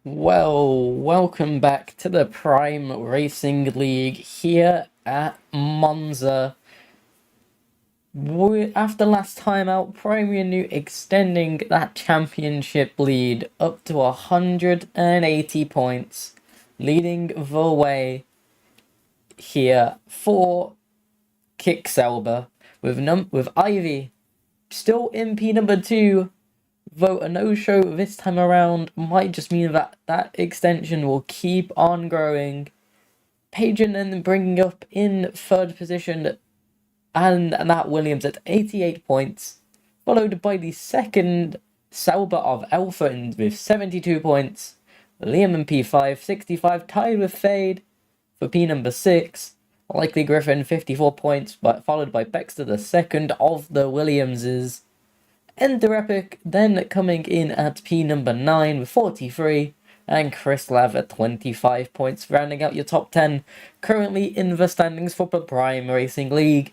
Well, welcome back to the Prime Racing League here at Monza. After last time out, Prime Renew extending that championship lead up to 180 points, leading the way here for Kickselber with Ivy still in P number 2. Though a no-show this time around might just mean that that extension will keep on growing. Pageant then bringing up in third position, and that Williams at 88 points, followed by the second Sauber of Alpha with 72 points, Liam in P5, 65, tied with Fade for P number 6, Likely Griffin, 54 points, but followed by Baxter, the second of the Williamses. Ender Epic then coming in at P number 9 with 43, and Chris Lav at 25 points, rounding out your top 10 currently in the standings for the Prime Racing League.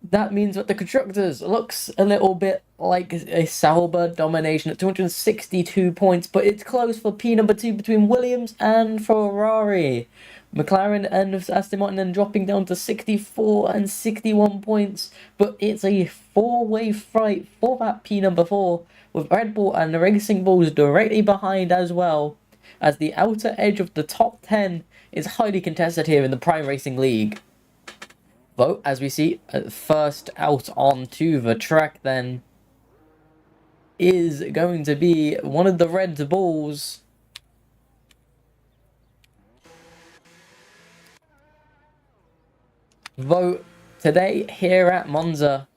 That means that the Constructors looks a little bit like a Sauber domination at 262 points, but it's close for P number 2 between Williams and Ferrari. McLaren and Aston Martin then dropping down to 64 and 61 points, but it's a four-way fight for that P number 4, with Red Bull and the Racing Bulls directly behind as well, as the outer edge of the top 10 is highly contested here in the Prime Racing League. Though, as we see, first out onto the track then is going to be one of the Red Bulls. Though today here at Monza,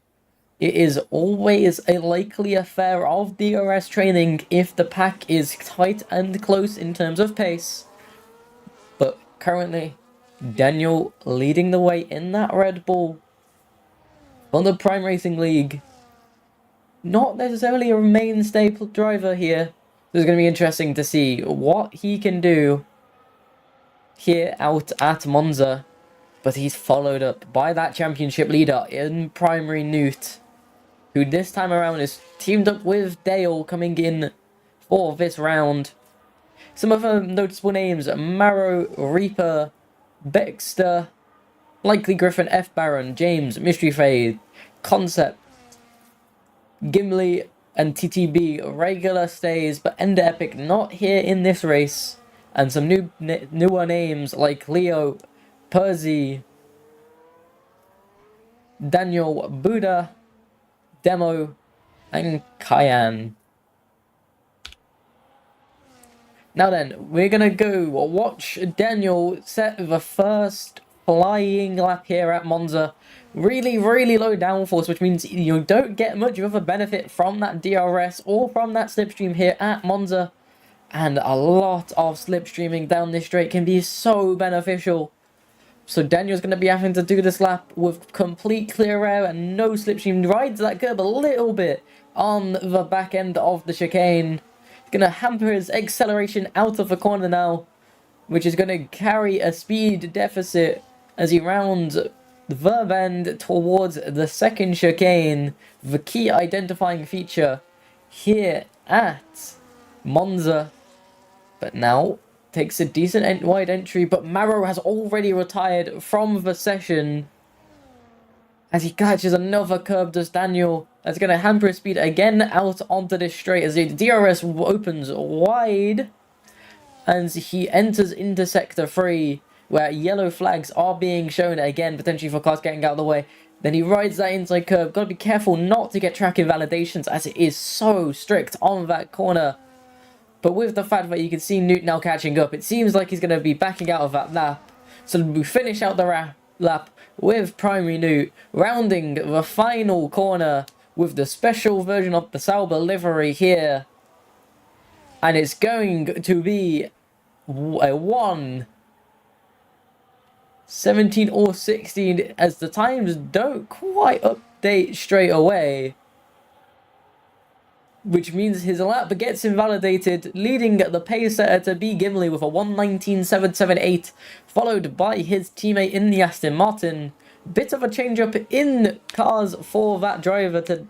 it is always a likely affair of DRS training if the pack is tight and close in terms of pace. But currently, Daniel leading the way in that Red Bull on the Prime Racing League. Not necessarily a mainstay driver here. It's going to be interesting to see what he can do here out at Monza. But he's followed up by that championship leader in Primary Newt, who this time around is teamed up with Dale coming in for this round. Some other noticeable names: Marrow, Reaper, Baxter, Likely Griffin, F Baron, James, Mystery Fade, Concept, Gimli, and TTB regular stays, but Ender Epic not here in this race. And some newer names like Leo, Percy, Daniel, Buddha, Demo, and Cayenne. Now then, we're gonna go watch Daniel set the first flying lap here at Monza. Really low downforce, which means you don't get much of a benefit from that DRS or from that slipstream here at Monza. And a lot of slipstreaming down this straight can be so beneficial. So Daniel's going to be having to do this lap with complete clear air and no slipstream. Rides that curb a little bit on the back end of the chicane. It's going to hamper his acceleration out of the corner now, which is going to carry a speed deficit as he rounds the bend towards the second chicane, the key identifying feature here at Monza. But now takes a decent wide entry, but Marrow has already retired from the session as he catches another curb. Does Daniel? That's going to hamper his speed again out onto this straight as the DRS opens wide and he enters into sector 3, where yellow flags are being shown again, potentially for cars getting out of the way. Then he rides that inside curve. Got to be careful not to get track invalidations as it is so strict on that corner. But with the fact that you can see Newt now catching up, it seems like he's going to be backing out of that lap. So we finish out the lap with Primary Newt rounding the final corner with the special version of the Sauber livery here. And it's going to be a 1:17 or 16 as the times don't quite update straight away, which means his lap gets invalidated, leading the pace setter to be Gimli with a 1:19.778, followed by his teammate in the Aston Martin. Bit of a change up in cars for that driver to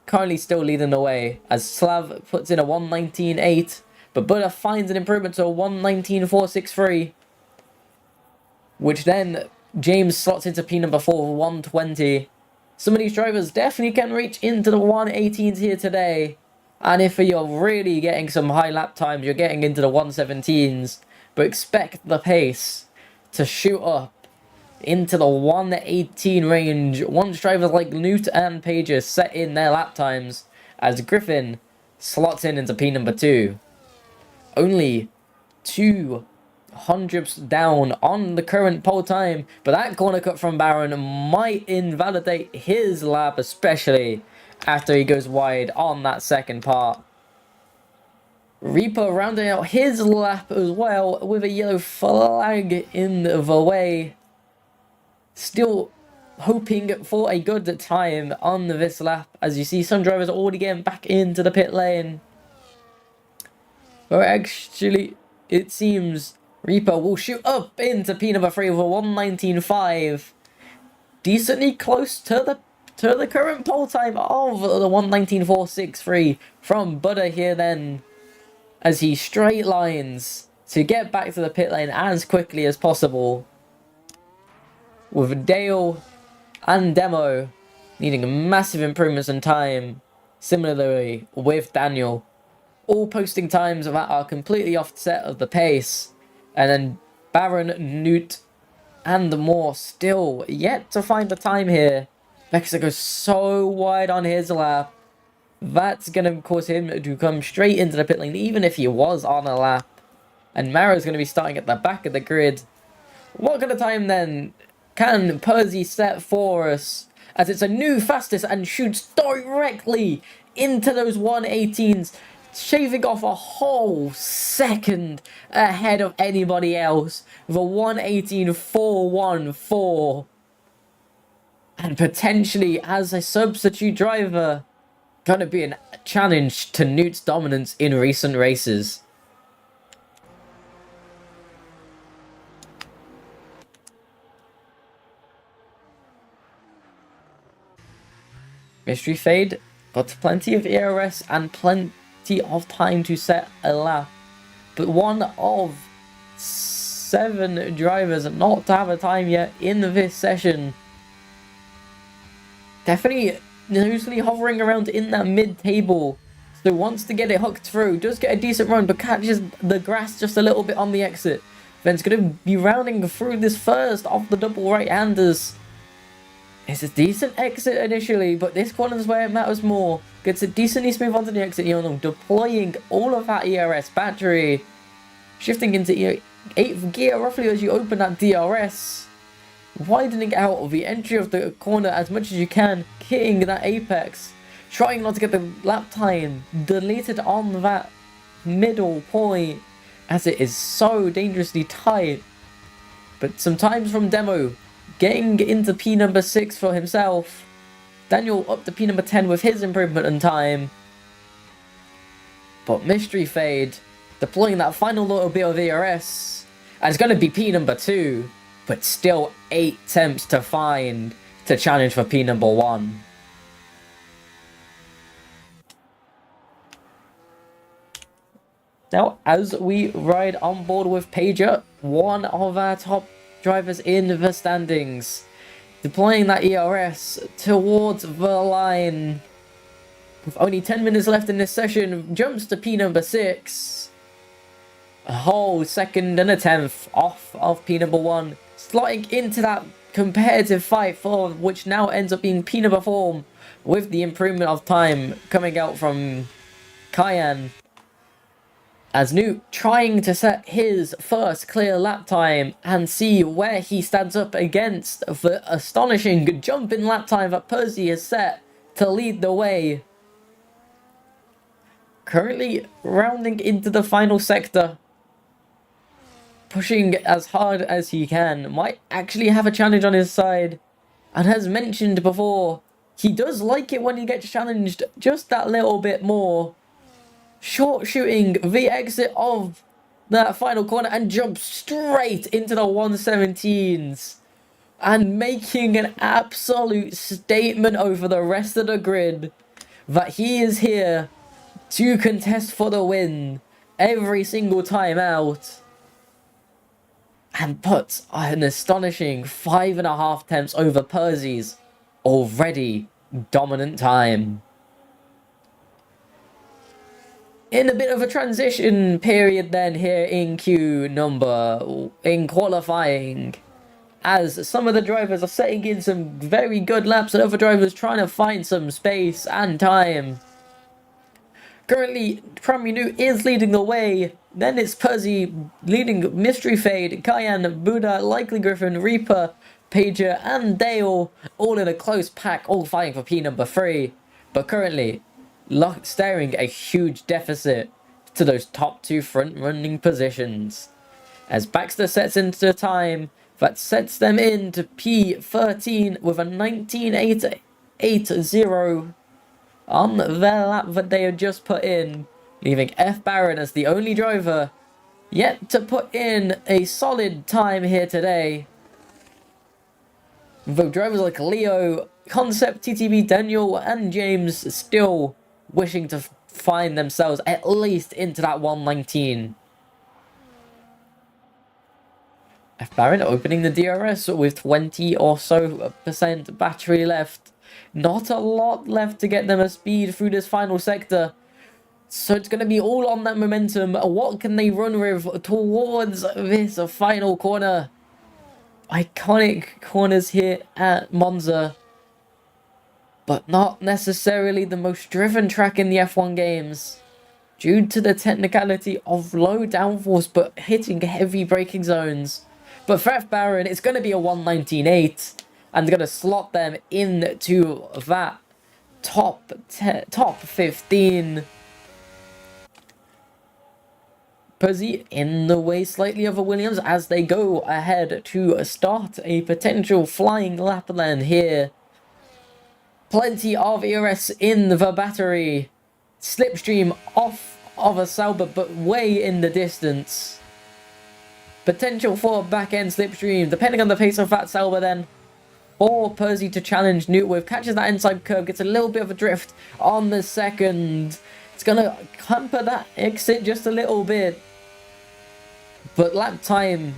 currently still leading the way as Slav puts in a 1:19.8, but Buddha finds an improvement to a 1:19.463, which then James slots into P number 4 1:20. Some of these drivers definitely can reach into the 1:18s here today, and if you're really getting some high lap times, you're getting into the 1:17s, but expect the pace to shoot up into the 1:18 range once drivers like Newt and Pages set in their lap times, as Griffin slots in into P number 2. Only 200ths down on the current pole time, but that corner cut from Baron might invalidate his lap, especially after he goes wide on that second part. Reaper rounding out his lap as well with a yellow flag in the way. Still hoping for a good time on this lap, as you see some drivers are already getting back into the pit lane. But actually, it seems Reaper will shoot up into P number 3 with a 1:19.5. Decently close to the current pole time of the 1:19.463 from Buddha here then, as he straight lines to get back to the pit lane as quickly as possible, with Dale and Demo needing massive improvements in time, similarly with Daniel, all posting times that are completely offset of the pace, and then Baron, Newt, and more still yet to find the time here. Vexa goes so wide on his lap, that's going to cause him to come straight into the pit lane, even if he was on a lap, and Mara's going to be starting at the back of the grid. What kind of time then can Percy set for us, as it's a new fastest and shoots directly into those 1:18s, shaving off a whole second ahead of anybody else with a 1:18.414, and potentially as a substitute driver gonna be a challenge to Newt's dominance in recent races. Mystery Fade got plenty of ERS and plenty of time to set a lap, but one of 7 drivers not to have a time yet in this session. Definitely loosely hovering around in that mid-table, so wants to get it hooked through, does get a decent run, but catches the grass just a little bit on the exit. Then it's going to be rounding through this first of the double right-handers. It's a decent exit initially, but this corner is where it matters more. Gets it decently smooth onto the exit, deploying all of that ERS battery, shifting into 8th gear roughly as you open that DRS, widening out of the entry of the corner as much as you can, hitting that apex, trying not to get the lap time deleted on that middle point, as it is so dangerously tight. But sometimes from Demo, getting into P number 6 for himself. Daniel up to P number 10 with his improvement in time. But Mystery Fade deploying that final little bit of ERS. And it's going to be P number 2. But still 8 attempts to find to challenge for P number 1. Now, as we ride on board with Pager, one of our top drivers in the standings, deploying that ERS towards the line with only 10 minutes left in this session, jumps to P number 6, a whole second and a 10th off of P number 1, slotting into that competitive fight for which now ends up being P number 4, with the improvement of time coming out from Cayenne, as Newt trying to set his first clear lap time and see where he stands up against the astonishing jump in lap time that Percy has set to lead the way. Currently rounding into the final sector, pushing as hard as he can, might actually have a challenge on his side, and as mentioned before, he does like it when he gets challenged just that little bit more. Short shooting the exit of that final corner and jumps straight into the 117s and making an absolute statement over the rest of the grid that he is here to contest for the win every single time out, and puts an astonishing 5.5 tenths over Perzy's already dominant time. In a bit of a transition period then here in in qualifying, as some of the drivers are setting in some very good laps and other drivers trying to find some space and time. Currently, Prime Renew is leading the way. Then it's Percy leading Mystery Fade, Cayenne, Buddha, Likely Griffin, Reaper, Pager, and Dale, all in a close pack, all fighting for P number 3. But currently, staring a huge deficit to those top 2 front-running positions. As Baxter sets into time, that sets them into P13 with a 19.880 on their lap that they had just put in, leaving F. Barron as the only driver yet to put in a solid time here today. Though drivers like Leo, Concept, TTB, Daniel, and James still wishing to find themselves at least into that 119. F. Barron opening the DRS with 20 or so % battery left. Not a lot left to get them a speed through this final sector. So it's going to be all on that momentum. What can they run with towards this final corner? Iconic corners here at Monza. But not necessarily the most driven track in the F1 games, due to the technicality of low downforce but hitting heavy braking zones. But for F. Barron, it's going to be a 119.8, and they're going to slot them into that top 15. Percy in the way slightly of a Williams as they go ahead to start a potential flying lap then here. Plenty of ERS in the battery. Slipstream off of a Sauber, but way in the distance. Potential for back-end slipstream, depending on the pace of that Sauber then. For Percy to challenge Newt with. Catches that inside curve, gets a little bit of a drift on the second. It's going to hamper that exit just a little bit. But lap time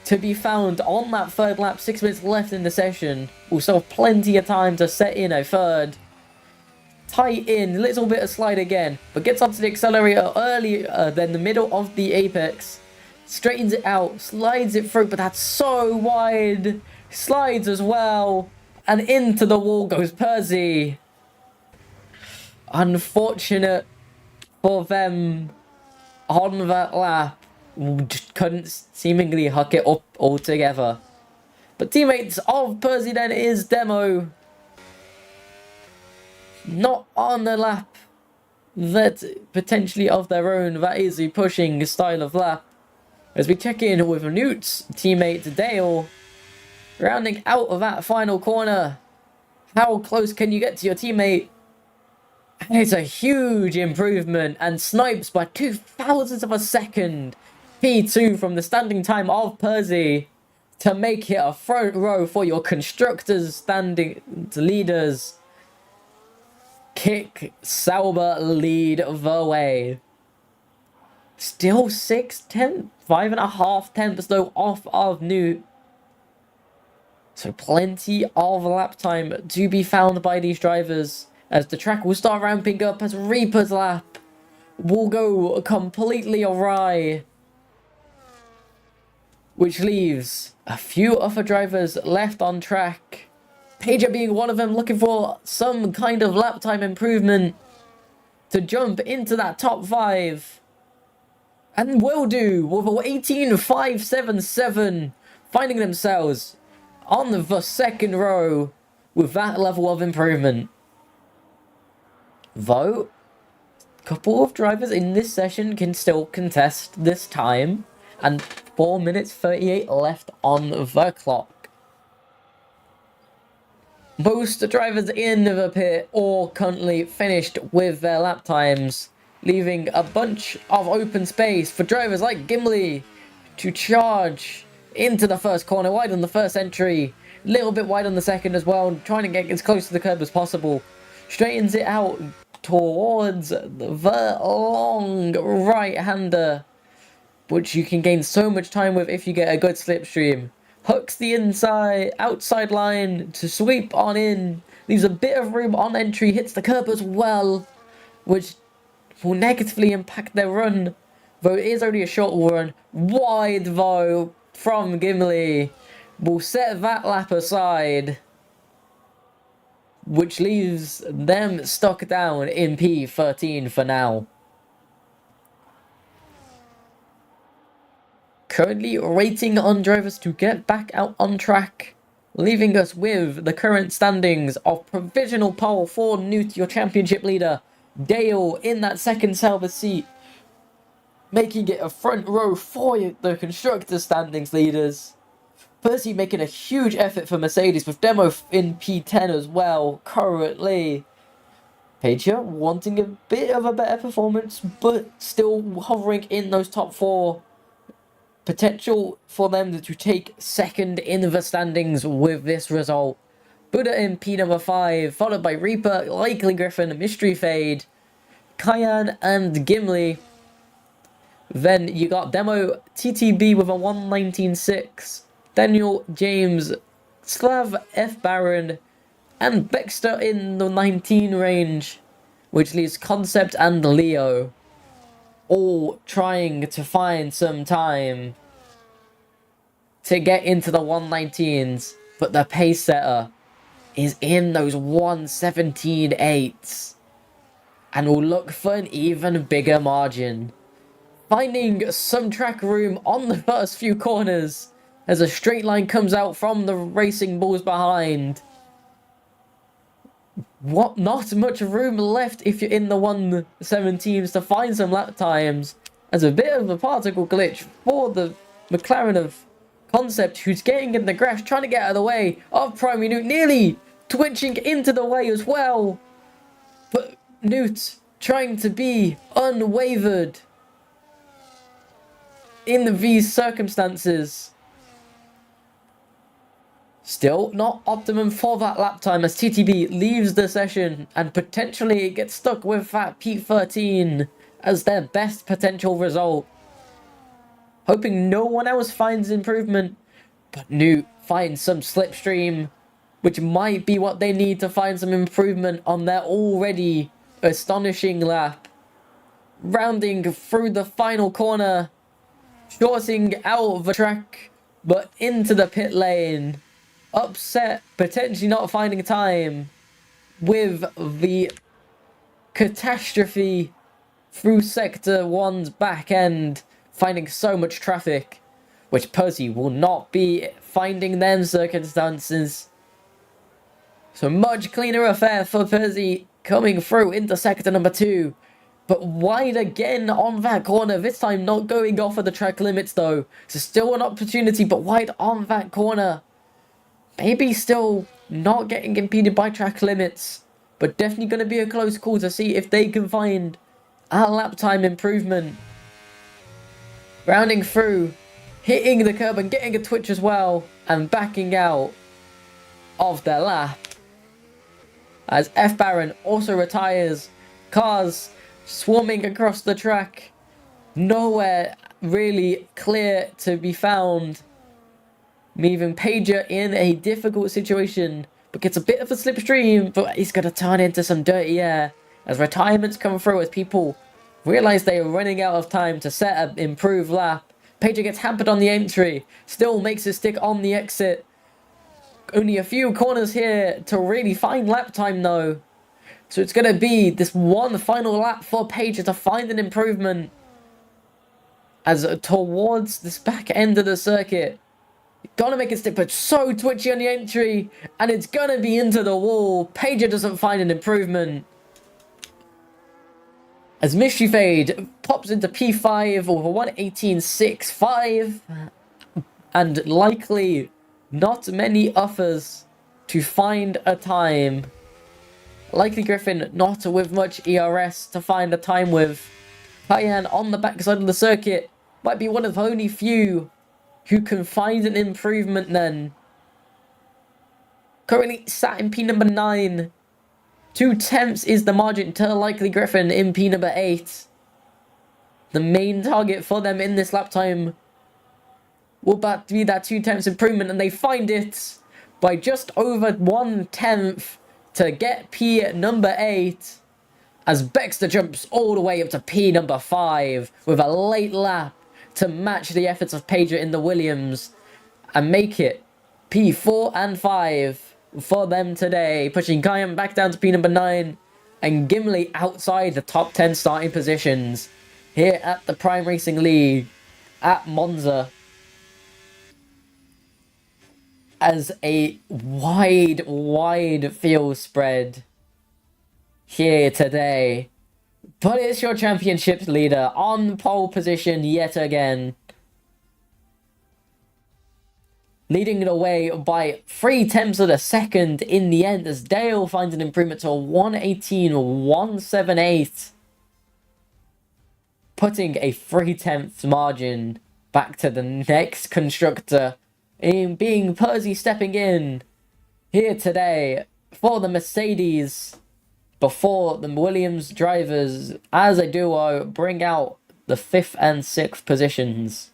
to be found on that third lap, 6 minutes left in the session. We'll still have plenty of time to set in a third. Tight in, a little bit of slide again, but gets onto the accelerator earlier than the middle of the apex. Straightens it out, slides it through, but that's so wide. Slides as well, and into the wall goes Percy. Unfortunate for them on that lap. Just couldn't seemingly huck it up altogether. But teammates of Percy then is Demo. Not on the lap that potentially of their own. That is a pushing style of lap. As we check in with Newt's teammate Dale. Rounding out of that final corner. How close can you get to your teammate? And it's a huge improvement. And snipes by 0.02 of a second. P2 from the standing time of Percy to make it a front row for your constructors standing leaders. Kick Sauber lead the way. Still 5.5 tenths though off of Newt. So plenty of lap time to be found by these drivers as the track will start ramping up as Reaper's lap will go completely awry. Which leaves a few other drivers left on track. Pager being one of them, looking for some kind of lap time improvement to jump into that top 5. And will do with a 18.577, finding themselves on the second row with that level of improvement. Though, a couple of drivers in this session can still contest this time. And 4 minutes 38 left on the clock. Most drivers in the pit all currently finished with their lap times, leaving a bunch of open space for drivers like Gimli to charge into the first corner, wide on the first entry, a little bit wide on the second as well, trying to get as close to the curb as possible. straightens it out towards the long right-hander, which you can gain so much time with if you get a good slipstream. Hooks the outside line to sweep on in, leaves a bit of room on entry, hits the curb as well, which will negatively impact their run, though it is only a short run. Wide though from Gimli, will set that lap aside, which leaves them stuck down in P13 for now. Currently waiting on drivers to get back out on track, leaving us with the current standings of provisional pole for Newt, your championship leader. Dale in that second Sauber seat, making it a front row for the constructors standings leaders. Percy making a huge effort for Mercedes with Demo in P10 as well currently. Pager wanting a bit of a better performance, but still hovering in those top four. Potential for them to take second in the standings with this result. Buddha in P number 5, followed by Reaper, Likely Griffin, Mystery Fade, Kyan and Gimli. Then you got Demo TTB with a 119.6, Daniel James, Slav F Baron, and Baxter in the 19 range, which leaves Concept and Leo all trying to find some time to get into the 119s, but the pace setter is in those 117.8s and will look for an even bigger margin. Finding some track room on the first few corners as a straight line comes out from the Racing Bulls behind. Not much room left if you're in the 117s to find some lap times, as a bit of a particle glitch for the McLaren of Concept, who's getting in the grass, trying to get out of the way of Primary Newt, nearly twitching into the way as well. But Newt trying to be unwavered in these circumstances. Still not optimum for that lap time as TTB leaves the session and potentially gets stuck with that P13 as their best potential result. Hoping no one else finds improvement, but Newt finds some slipstream, which might be what they need to find some improvement on their already astonishing lap. Rounding through the final corner, shorting out of the track, but into the pit lane. Upset, potentially not finding time with the catastrophe through Sector 1's back end, finding so much traffic, which Percy will not be finding them circumstances. So much cleaner affair for Percy coming through into sector number 2. But wide again on that corner, this time not going off of the track limits though. So still an opportunity, but wide on that corner. Maybe still not getting impeded by track limits, but definitely going to be a close call to see if they can find a lap time improvement. Rounding through, hitting the curb and getting a twitch as well, and backing out of their lap. As F Baron also retires, cars swarming across the track, nowhere really clear to be found. Leaving Pager in a difficult situation, but gets a bit of a slipstream, but he's going to turn into some dirty air as retirements come through as people realise they are running out of time to set an improved lap. Pager gets hampered on the entry, still makes his stick on the exit. Only a few corners here to really find lap time though. So it's going to be this one final lap for Pager to find an improvement as towards this back end of the circuit. Gonna make it stick, but so twitchy on the entry, and it's gonna be into the wall. Pager doesn't find an improvement. As Mystery Fade pops into P5 over 118.65, and likely not many offers to find a time. Likely Griffin not with much ERS to find a time with. Cayenne on the backside of the circuit might be one of the only few who can find an improvement then. Currently sat in P number 9. 2/10 is the margin to Likely Griffin in P number 8. The main target for them in this lap time will be that 2/10 improvement, and they find it by just over 1/10 to get P number 8, as Bexter jumps all the way up to P number 5 with a late lap to match the efforts of Pager in the Williams and make it P4 and 5 for them today, pushing Kayam back down to P number 9 and Gimli outside the top 10 starting positions here at the Prime Racing League at Monza, as a wide field spread here today. But it's your championship leader on pole position yet again, leading the way by 0.3 of a second in the end, as Dale finds an improvement to a 1:18.178, putting a 0.3 margin back to the next constructor, in being Percy stepping in here today for the Mercedes, before the Williams drivers as a duo bring out the 5th and 6th positions.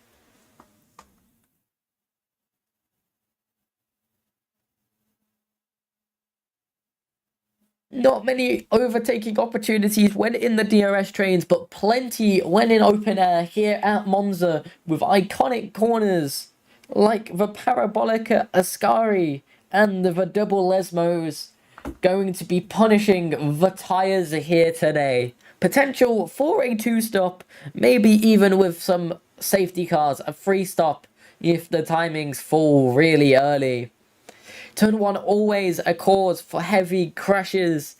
Not many overtaking opportunities when in the DRS trains, but plenty when in open air here at Monza, with iconic corners like the Parabolica Ascari and the double Lesmos going to be punishing the tyres here today. Potential for a 2-stop, maybe even with some safety cars, a 3-stop if the timings fall really early. Turn 1 always a cause for heavy crashes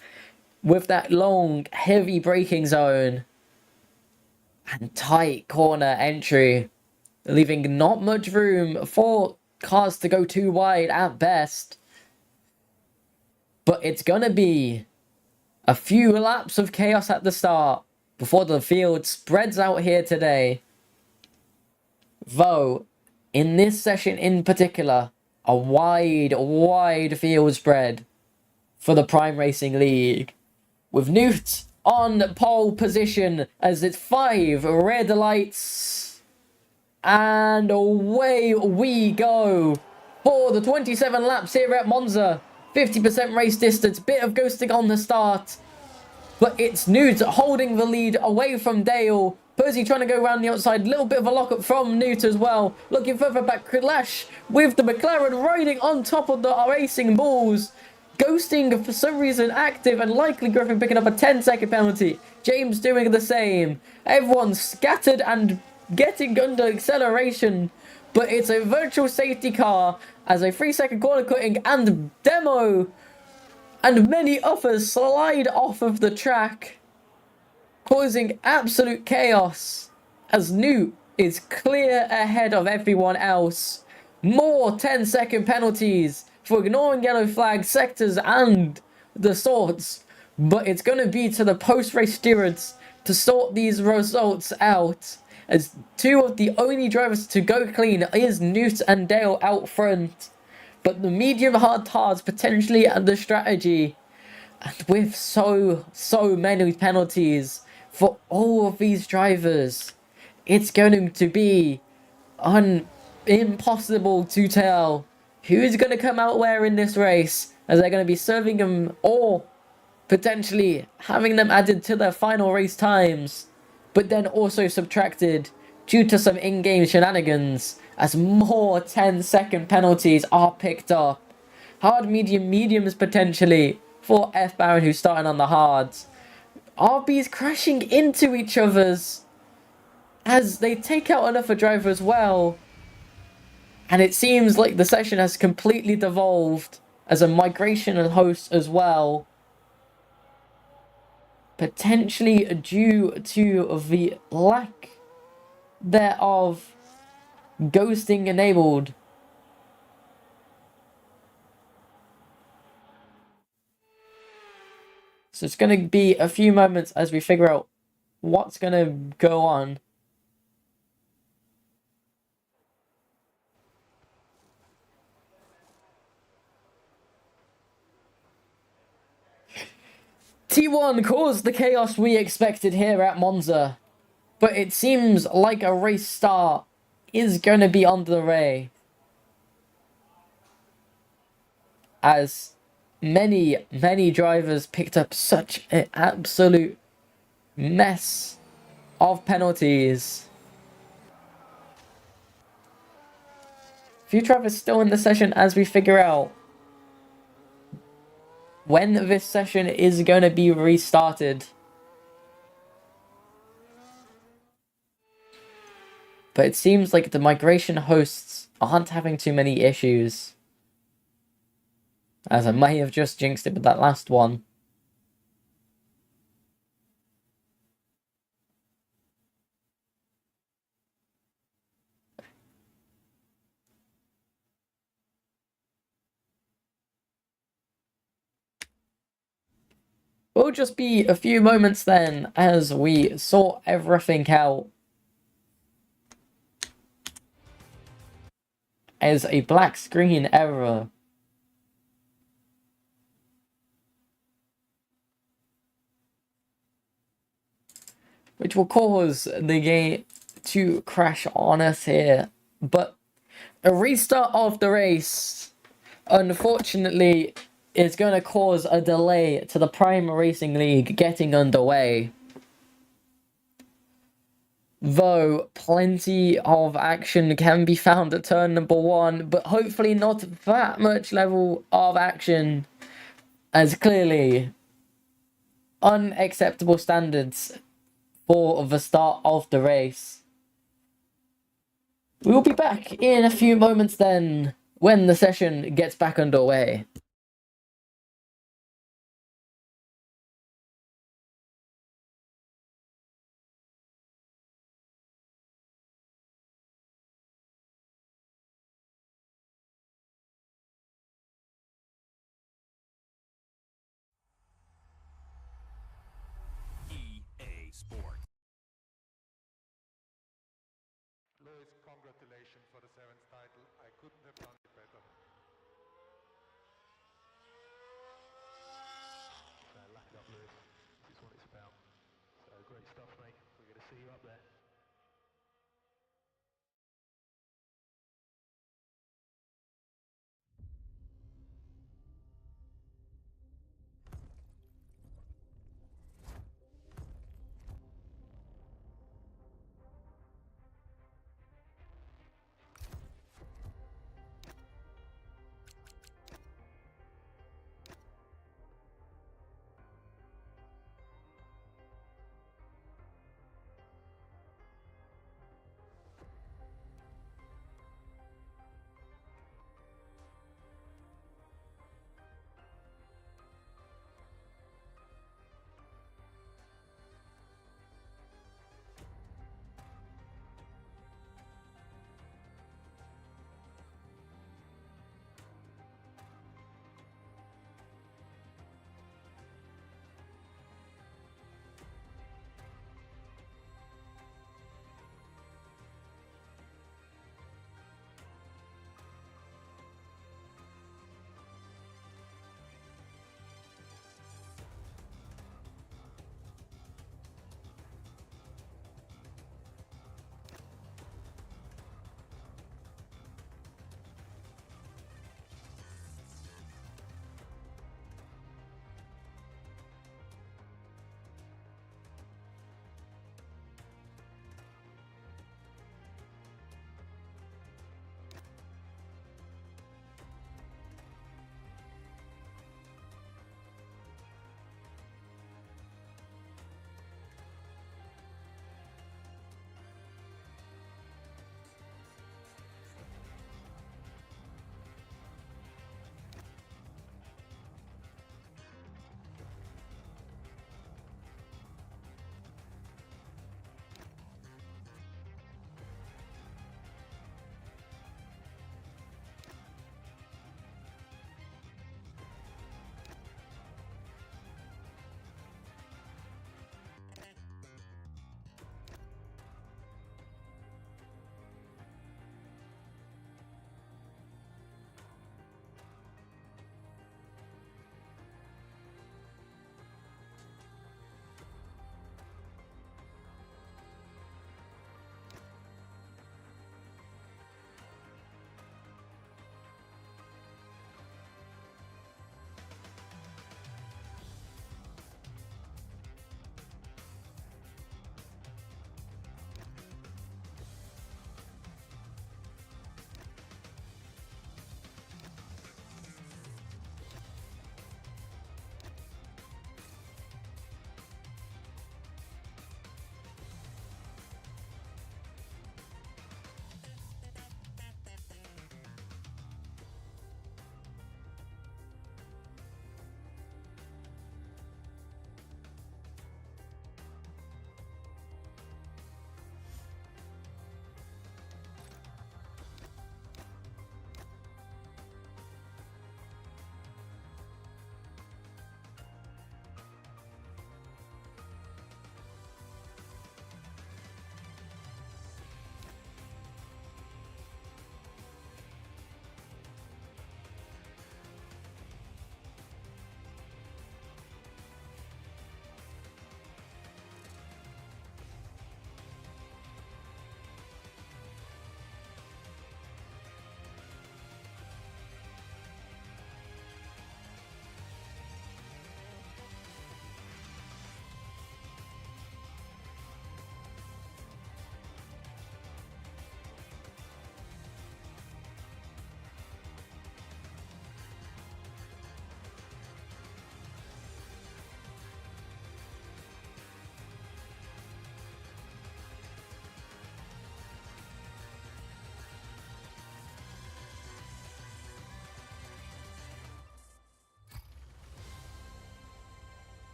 with that long, heavy braking zone and tight corner entry, leaving not much room for cars to go too wide at best. But it's gonna be a few laps of chaos at the start before the field spreads out here today. Though, in this session in particular, a wide field spread for the Prime Racing League, with Newt on pole position as it's 5 red lights, and away we go for the 27 laps here at Monza. 50% race distance, bit of ghosting on the start, but it's Newt holding the lead away from Dale. Percy trying to go around the outside, little bit of a lockup from Newt as well. Looking further back, Clash with the McLaren riding on top of the Racing Bulls. Ghosting for some reason active, and Likely Griffin picking up a 10-second penalty. James doing the same. Everyone scattered and getting under acceleration, but it's a virtual safety car as a 3-second corner cutting and Demo and many others slide off of the track, causing absolute chaos as Newt is clear ahead of everyone else. More 10-second penalties for ignoring yellow flag sectors and the sorts, but it's going to be to the post-race stewards to sort these results out, as 2 of the only drivers to go clean is Newt and Dale out front. But the medium hard tars potentially under strategy, and with so many penalties for all of these drivers, it's going to be impossible to tell who's going to come out where in this race, as they're going to be serving them or potentially having them added to their final race times, but then also subtracted due to some in-game shenanigans, as more 10-second penalties are picked up. Hard, mediums potentially for F Baron, who's starting on the hards. RB's crashing into each other's as they take out another driver as well. And it seems like the session has completely devolved as a migration and host as well. Potentially due to the lack thereof ghosting enabled. So it's going to be a few moments as we figure out what's going to go on. T1 caused the chaos we expected here at Monza, but it seems like a race start is going to be on the way, as many drivers picked up such an absolute mess of penalties. Few drivers still in the session as we figure out when this session is going to be restarted. But it seems like the migration hosts aren't having too many issues, as I may have just jinxed it with that last one. Will just be a few moments then as we sort everything out. As a black screen error. Which will cause the game to crash on us here. But a restart of the race, unfortunately, is going to cause a delay to the Prime Racing League getting underway. Though plenty of action can be found at turn number 1, but hopefully not that much level of action, as clearly unacceptable standards for the start of the race. We'll be back in a few moments then, when the session gets back underway. EA Sports. Lewis, congratulations for the 7th title. I couldn't have done it better. Lack it up, Lewis. This is what it's about. So great stuff, mate. We're going to see you up there.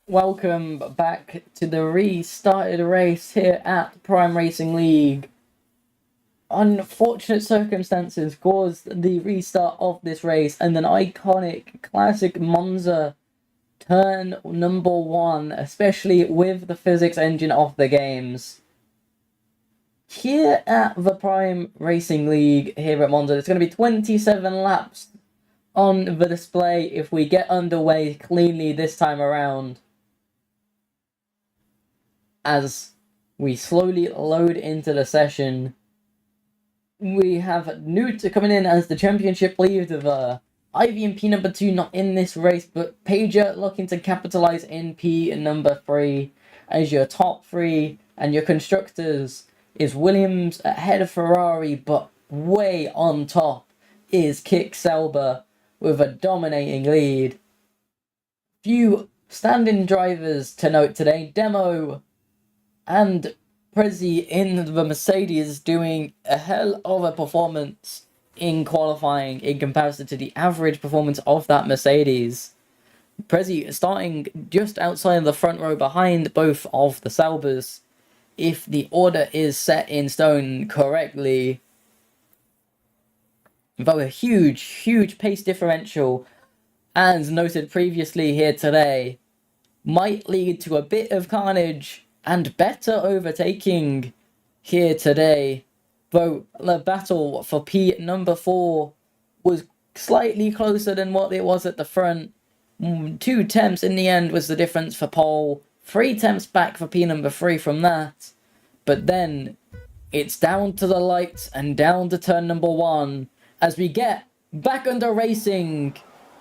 Welcome back to the restarted race here at Prime Racing League. Unfortunate circumstances caused the restart of this race, and an iconic classic Monza turn number 1, especially with the physics engine of the games. Here at the Prime Racing League here at Monza, it's going to be 27 laps on the display if we get underway cleanly this time around. As we slowly load into the session, we have Newt coming in as the championship leader. Ivy in P number 2 not in this race, but Pager looking to capitalize in P number 3 as your top 3, and your constructors is Williams ahead of Ferrari, but way on top is Kick Sauber with a dominating lead. Few stand-in drivers to note today. Demo and Prezi in the Mercedes doing a hell of a performance in qualifying in comparison to the average performance of that Mercedes. Prezi starting just outside the front row behind both of the Saubers, if the order is set in stone correctly. Though a huge pace differential, as noted previously here today, might lead to a bit of carnage and better overtaking here today. Though the battle for P number 4 was slightly closer than what it was at the front. 2 temps in the end was the difference for pole. 3 temps back for P number 3 from that. But then it's down to the lights and down to turn number 1 as we get back under racing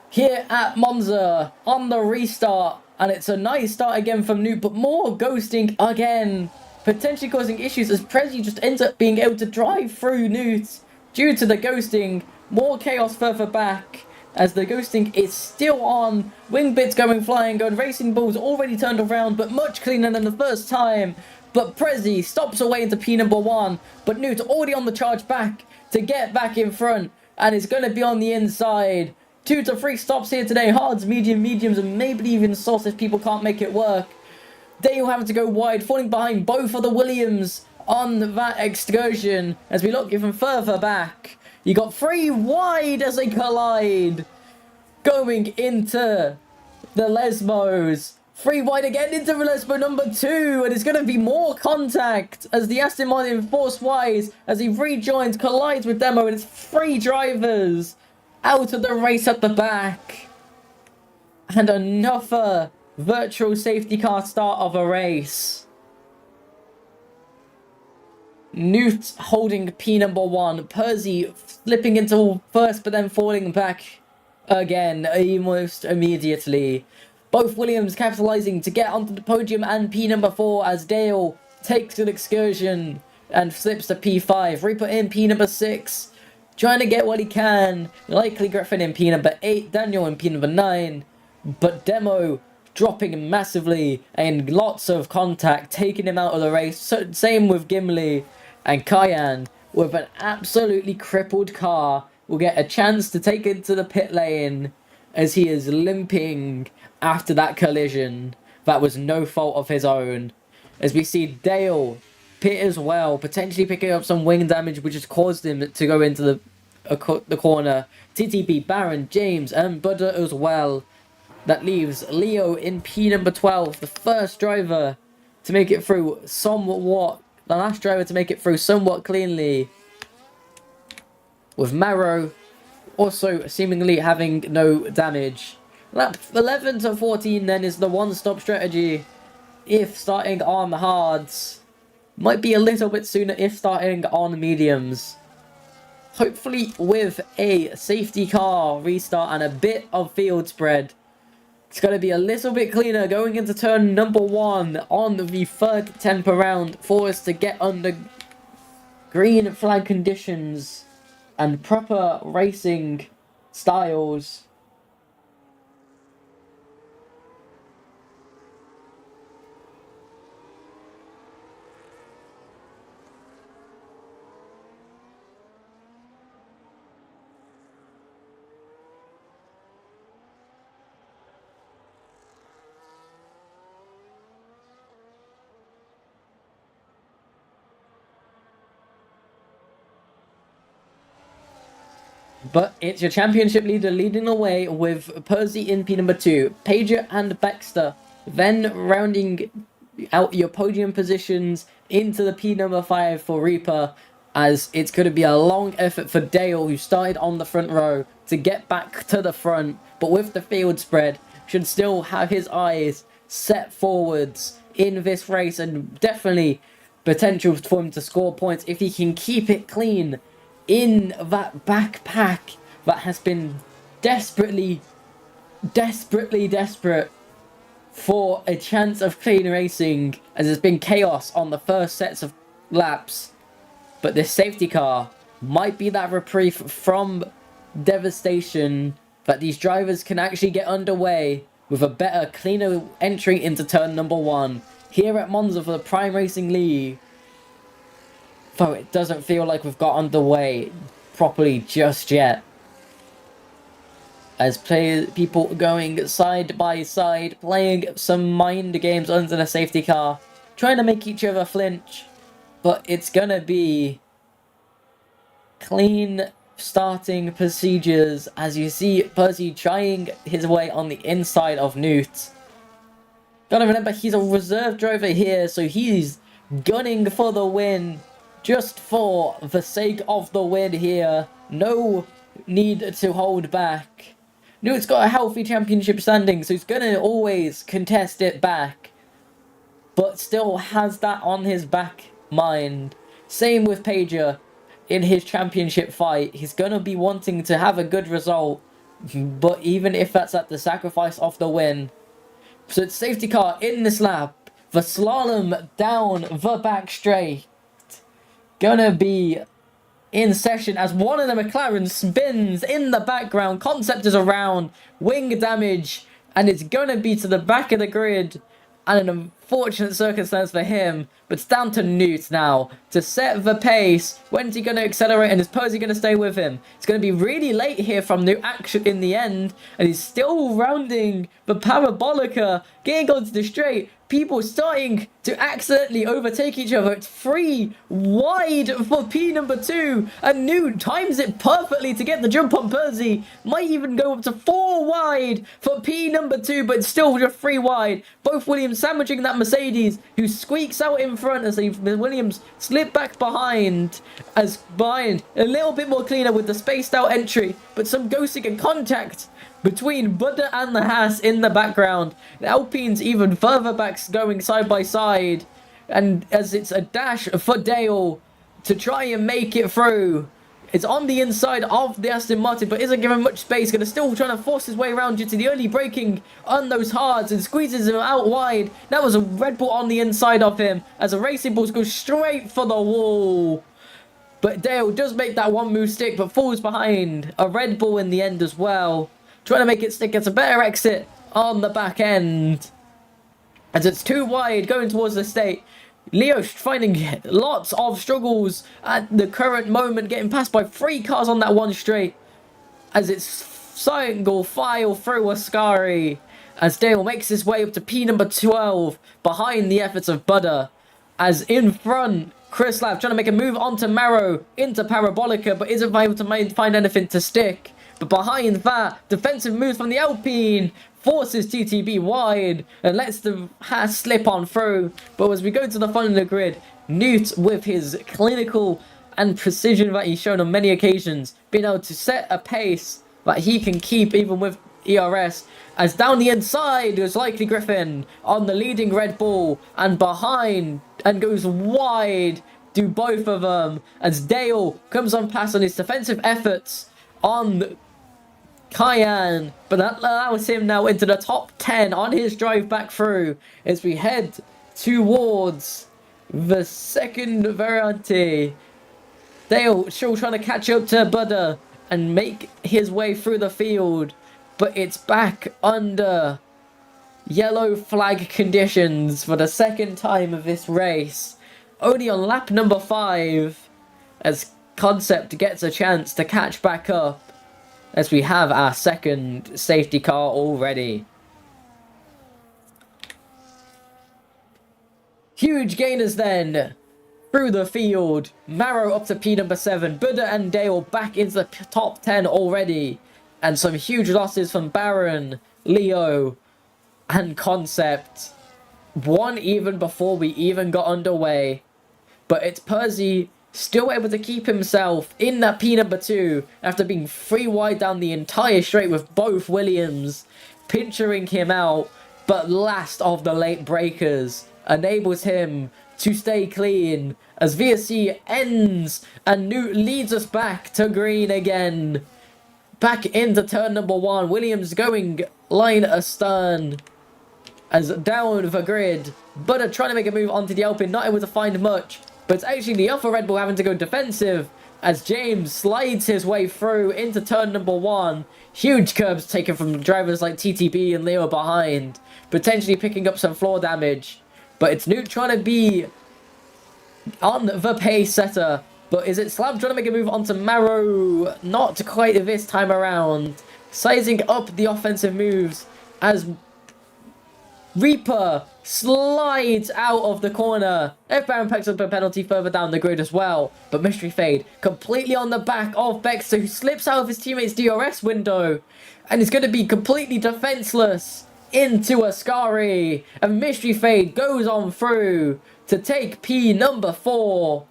here at Monza on the restart. And it's a nice start again from Newt, but more ghosting again, potentially causing issues as Prezi just ends up being able to drive through Newt due to the ghosting. More chaos further back as the ghosting is still on. Wing bits going flying, and Racing Bull's already turned around, but much cleaner than the first time. But Prezi stops away into P number 1, but Newt already on the charge back to get back in front, and is going to be on the inside. 2 to 3 stops here today. Hards, mediums, and maybe even soft if people can't make it work. Dale having to go wide, falling behind both of the Williams on that excursion. As we look even further back, you got 3 wide as they collide. Going into the Lesmos. 3 wide again into Lesmo number 2, and it's going to be more contact as the Aston Martin force wise as he rejoins, collides with Demo, and it's 3 drivers out of the race at the back. And another virtual safety car start of a race. Newt holding P number 1, Percy slipping into first but then falling back again almost immediately. Both Williams capitalizing to get onto the podium, and P number 4 as Dale takes an excursion and slips to P5. Reaper in P number 6, trying to get what he can. Likely Griffin in P number 8, Daniel in P number 9, but Demo dropping massively and lots of contact, taking him out of the race. So, same with Gimli, and Cayenne with an absolutely crippled car will get a chance to take it to the pit lane as he is limping after that collision. That was no fault of his own. As we see Dale pit as well, potentially picking up some wing damage which has caused him to go into the corner. TTP, Baron, James and Buddha as well. That leaves Leo in P number 12, the first driver to make it through somewhat, the last driver to make it through somewhat cleanly. With Maro also seemingly having no damage. Lap 11 to 14 then is the one-stop strategy if starting on hards. Might be a little bit sooner if starting on mediums. Hopefully with a safety car restart and a bit of field spread, it's going to be a little bit cleaner going into turn number 1 on the third temper round for us to get under green flag conditions and proper racing styles. But it's your championship leader leading the way with Percy in P number 2, Pager and Baxter, then rounding out your podium positions into the P number 5 for Reaper, as it's going to be a long effort for Dale, who started on the front row, to get back to the front, but with the field spread, should still have his eyes set forwards in this race, and definitely potential for him to score points if he can keep it clean in that backpack that has been desperate for a chance of clean racing, as there's been chaos on the first sets of laps. But this safety car might be that reprieve from devastation, that these drivers can actually get underway with a better, cleaner entry into turn number 1 here at Monza for the Prime Racing League. Though it doesn't feel like we've got underway properly just yet, as people going side by side, playing some mind games under the safety car, trying to make each other flinch. But it's gonna be clean starting procedures, as you see Percy trying his way on the inside of Newt. Gotta remember, he's a reserve driver here, so he's gunning for the win, just for the sake of the win here. No need to hold back. Newt's got a healthy championship standing, so he's gonna always contest it back, but still has that on his back mind. Same with Pager in his championship fight. He's gonna be wanting to have a good result, but even if that's at the sacrifice of the win. So it's safety car in this lap. The slalom down the back straight. Gonna be in session as one of the McLaren spins in the background. Concept is around. Wing damage. And it's gonna be to the back of the grid. And an unfortunate circumstance for him. But it's down to Newt now to set the pace. When's he going to accelerate, and is Percy going to stay with him? It's going to be really late here from Newt action in the end. And he's still rounding the Parabolica, getting onto the straight. People starting to accidentally overtake each other. It's 3 wide for P number 2. And Newt times it perfectly to get the jump on Percy. Might even go up to 4 wide for P number 2, but still just 3 wide. Both Williams sandwiching that Mercedes, who squeaks out in front as Williams slip back behind. As behind, a little bit more cleaner with the spaced out entry, but some ghosting and contact between Buddha and the Haas in the background. The Alpines even further back, going side by side. And as it's a dash for Dale to try and make it through. It's on the inside of the Aston Martin, but isn't given much space. Going to still trying to force his way around due to the early braking on those hards, and squeezes him out wide. That was a Red Bull on the inside of him, as a Racing Bulls goes straight for the wall. But Dale does make that one move stick, but falls behind a Red Bull in the end as well. Trying to make it stick. It's a better exit on the back end, as it's 2 wide going towards the state. Leo finding lots of struggles at the current moment, getting passed by 3 cars on that one straight, as it's single file through Ascari, as Dale makes his way up to P number 12 behind the efforts of Buddha, as in front Chris Lav trying to make a move onto Maro into Parabolica, but isn't able to find anything to stick. But behind that, defensive moves from the Alpine forces TTB wide and lets the Haas slip on through. But as we go to the front of the grid, Newt, with his clinical and precision that he's shown on many occasions, being able to set a pace that he can keep even with ERS, as down the inside goes Likely Griffin on the leading Red Bull, and behind and goes wide do both of them, as Dale comes on past on his defensive efforts on Cayenne, but that allows him now into the top 10 on his drive back through as we head towards the second variante. Dale still trying to catch up to Buddha and make his way through the field, but it's back under yellow flag conditions for the second time of this race. Only on lap number 5 as Concept gets a chance to catch back up, as we have our second safety car already. Huge gainers then through the field. Marrow up to P number 7. Buddha and Dale back into the top 10 already. And some huge losses from Baron, Leo, and Concept. One even before we even got underway. But it's Percy still able to keep himself in that P number 2 after being 3 wide down the entire straight with both Williams pinchering him out. But last of the late breakers enables him to stay clean as VSC ends and Newt leads us back to green again. Back into turn number 1. Williams going line astern as down the grid. Butter trying to make a move onto the Alpine, not able to find much. But it's actually the Alpha Red Bull having to go defensive as James slides his way through into turn number 1. Huge curbs taken from drivers like TTB and Leo behind, potentially picking up some floor damage. But it's Newt trying to be on the pace setter. But is it Slab trying to make a move onto Marrow? Not quite this time around. Sizing up the offensive moves as Reaper slides out of the corner. F Baron picks up a penalty further down the grid as well. But Mystery Fade completely on the back of Baxter, who slips out of his teammate's DRS window and is going to be completely defenseless into Ascari. And Mystery Fade goes on through to take P number 4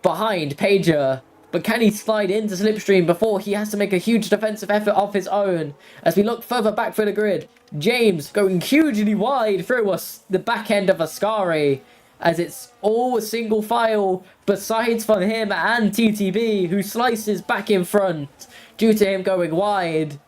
behind Pager. But can he slide into Slipstream before he has to make a huge defensive effort of his own? As we look further back for the grid, James going hugely wide through us, the back end of Ascari, as it's all single file besides from him and TTB, who slices back in front due to him going wide.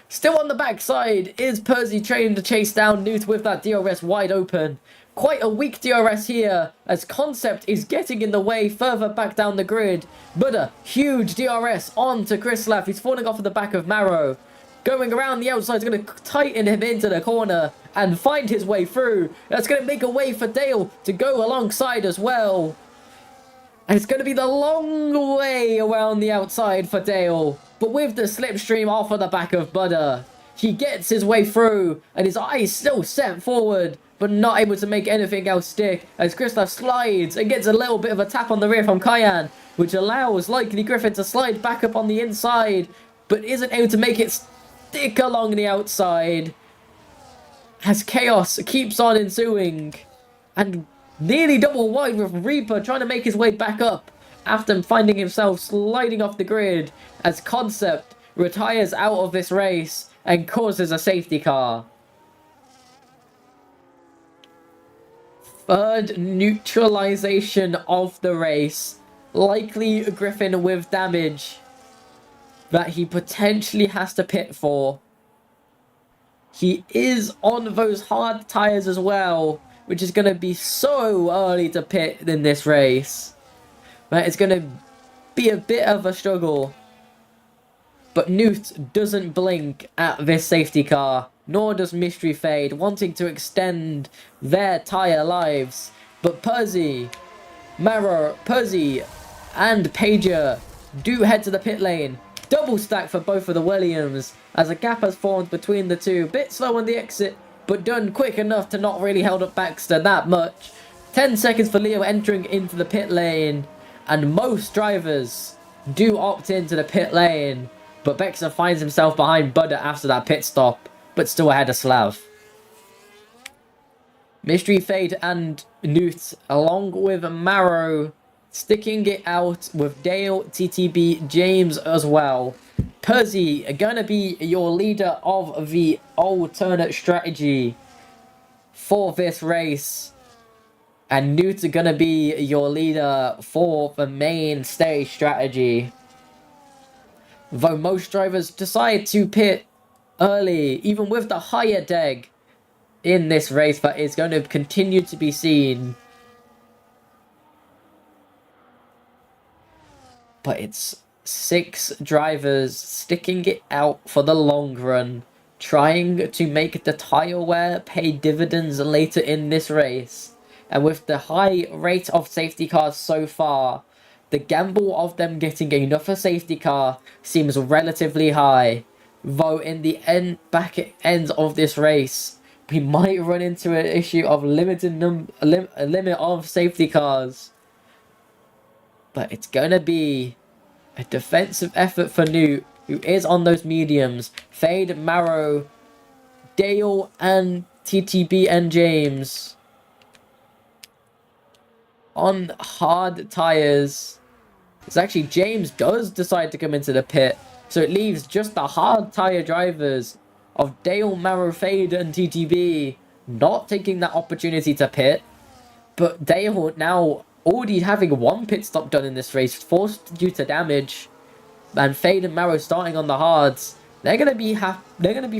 Still on the backside is Percy trying to chase down Newt with that DRS wide open. Quite a weak DRS here, as Concept is getting in the way further back down the grid. But a huge DRS onto Krislav, who's falling off of the back of Marrow. Going around the outside, is going to tighten him into the corner and find his way through. That's going to make a way for Dale to go alongside as well. And it's going to be the long way around the outside for Dale. But with the Slipstream off of the back of Buddha, he gets his way through, and his eyes still set forward, but not able to make anything else stick, as Krislav slides and gets a little bit of a tap on the rear from Kyan, which allows Likely Griffin to slide back up on the inside, but isn't able to make it stick along the outside, as chaos keeps on ensuing, and nearly double wide with Reaper trying to make his way back up after finding himself sliding off the grid, as Concept retires out of this race and causes a safety car. Third neutralization of the race. Likely Griffin with damage that he potentially has to pit for. He is on those hard tyres as well, which is going to be so early to pit in this race. But it's going to be a bit of a struggle. But Newt doesn't blink at this safety car, nor does Mystery Fade, wanting to extend their tyre lives. But Percy, Marrow, Percy, and Pager do head to the pit lane. Double stack for both of the Williams, as a gap has formed between the two. Bit slow on the exit, but done quick enough to not really hold up Baxter that much. 10 seconds for Leo entering into the pit lane, and most drivers do opt into the pit lane. But Baxter finds himself behind Buddha after that pit stop, but still ahead of Slav. Mystery Fade and Newt, along with Marrow, sticking it out with Dale, TTB, James as well. Percy gonna be your leader of the alternate strategy for this race. And Newt gonna be your leader for the mainstay strategy. Though most drivers decide to pit early, even with the higher deg in this race, that is going to continue to be seen. But it's 6 drivers sticking it out for the long run, trying to make the tyre wear pay dividends later in this race. And with the high rate of safety cars so far, the gamble of them getting another safety car seems relatively high. Though in the back end of this race, we might run into an issue of limit of safety cars. But it's going to be a defensive effort for Newt, who is on those mediums. Fade, Marrow, Dale, and TTB and James on hard tires. It's actually James does decide to come into the pit, so it leaves just the hard tire drivers of Dale, Marrow, Fade, and TTB not taking that opportunity to pit. But Dale now already having one pit stop done in this race, forced due to damage, and Fade and Marrow starting on the hards. They're gonna be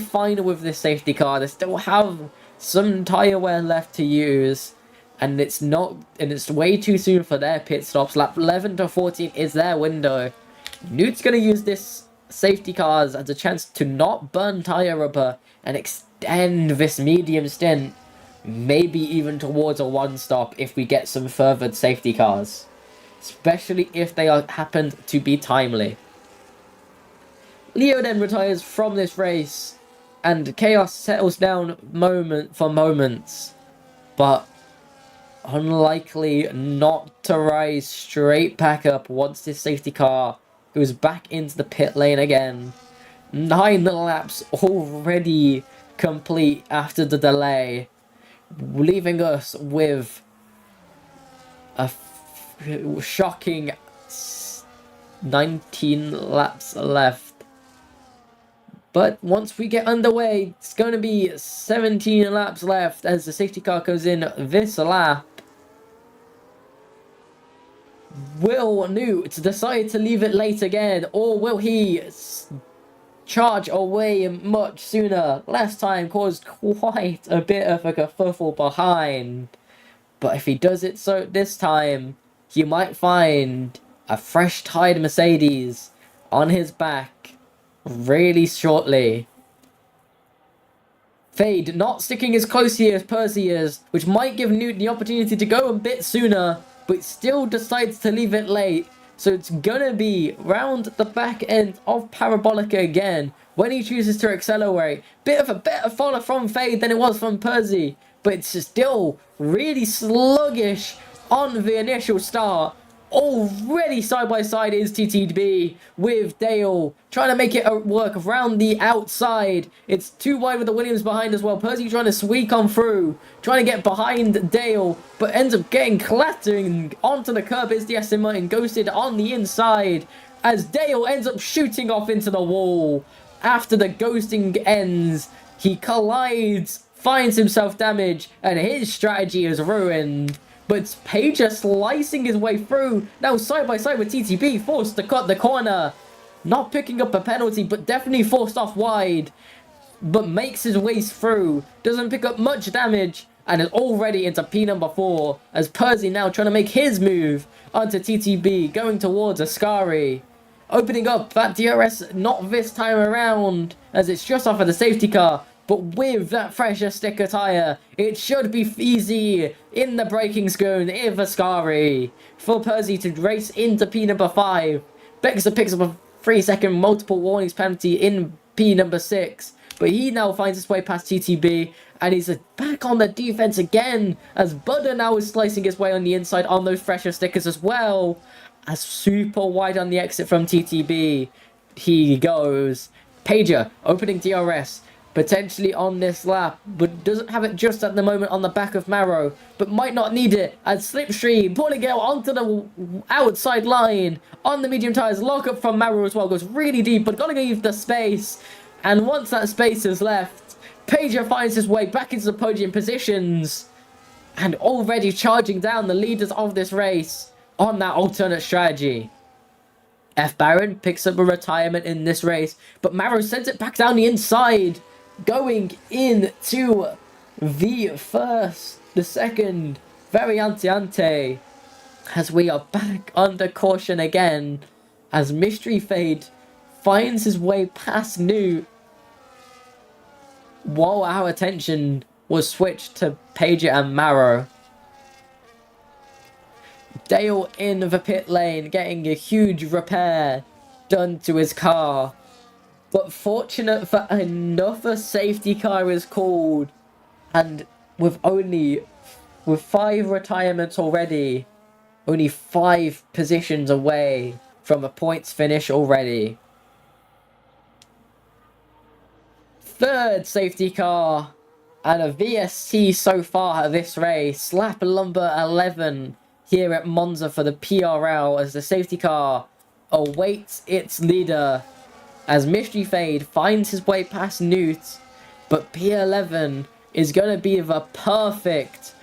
fine with this safety car. They still have some tire wear left to use, and it's way too soon for their pit stops. Lap 11 to 14 is their window. Newt's gonna use this safety cars as a chance to not burn tire rubber and extend this medium stint, maybe even towards a one stop if we get some furthered safety cars, especially if they happen to be timely. Leo then retires from this race, and chaos settles down moment for moments, but unlikely not to rise straight back up once this safety car goes back into the pit lane again. 9 laps already complete after the delay, leaving us with a shocking 19 laps left. But once we get underway, it's going to be 17 laps left as the safety car goes in this lap. Will Newt decide to leave it late again, or will he charge away much sooner? Last time caused quite a bit of a kerfuffle behind. But if he does it so this time, you might find a fresh-tied Mercedes on his back really shortly. Fade not sticking as close here as Percy is, which might give Newt the opportunity to go a bit sooner, but still decides to leave it late. So it's gonna be round the back end of Parabolica again when he chooses to accelerate. Bit of a better follow from Fade than it was from Percy, but it's still really sluggish on the initial start. Already side by side is TTB with Dale trying to make it work around the outside. It's too wide with the Williams behind as well. Percy trying to squeak on through, trying to get behind Dale, but ends up getting clattering onto the curb. Is the Aston Martin ghosted on the inside as Dale ends up shooting off into the wall. After the ghosting ends, he collides, finds himself damage, and his strategy is ruined. But it's Pager slicing his way through, now side by side with TTB, forced to cut the corner. Not picking up a penalty, but definitely forced off wide. But makes his way through, doesn't pick up much damage, and is already into P number 4, as Percy now trying to make his move onto TTB, going towards Ascari. Opening up that DRS, not this time around, as it's just off of the safety car. But with that fresher sticker tyre, it should be easy in the braking zone if Ascari for Percy to race into P number 5. Bexer picks up a 3-second multiple warnings penalty in P number 6. But he now finds his way past TTB, and he's back on the defense again, as Budder now is slicing his way on the inside on those fresher stickers as well. As super wide on the exit from TTB, he goes. Pager opening DRS. Potentially on this lap, but doesn't have it just at the moment on the back of Marrow, but might not need it as Slipstream pulling it onto the outside line on the medium tyres. Lock up from Marrow as well, goes really deep, but gotta leave the space. And once that space is left, Pager finds his way back into the podium positions and already charging down the leaders of this race on that alternate strategy. F. Baron picks up a retirement in this race, but Marrow sends it back down the inside, going into the second Variante, as we are back under caution again, as Mystery Fade finds his way past Newt, while our attention was switched to Pager and Marrow. Dale in the pit lane, getting a huge repair done to his car. But fortunate for another safety car is called, and with 5 retirements already, only 5 positions away from a points finish already. Third safety car and a VST so far at this race. Lap number 11 here at Monza for the PRL as the safety car awaits its leader as Mystery Fade finds his way past Newt, but P11 is going to be the perfect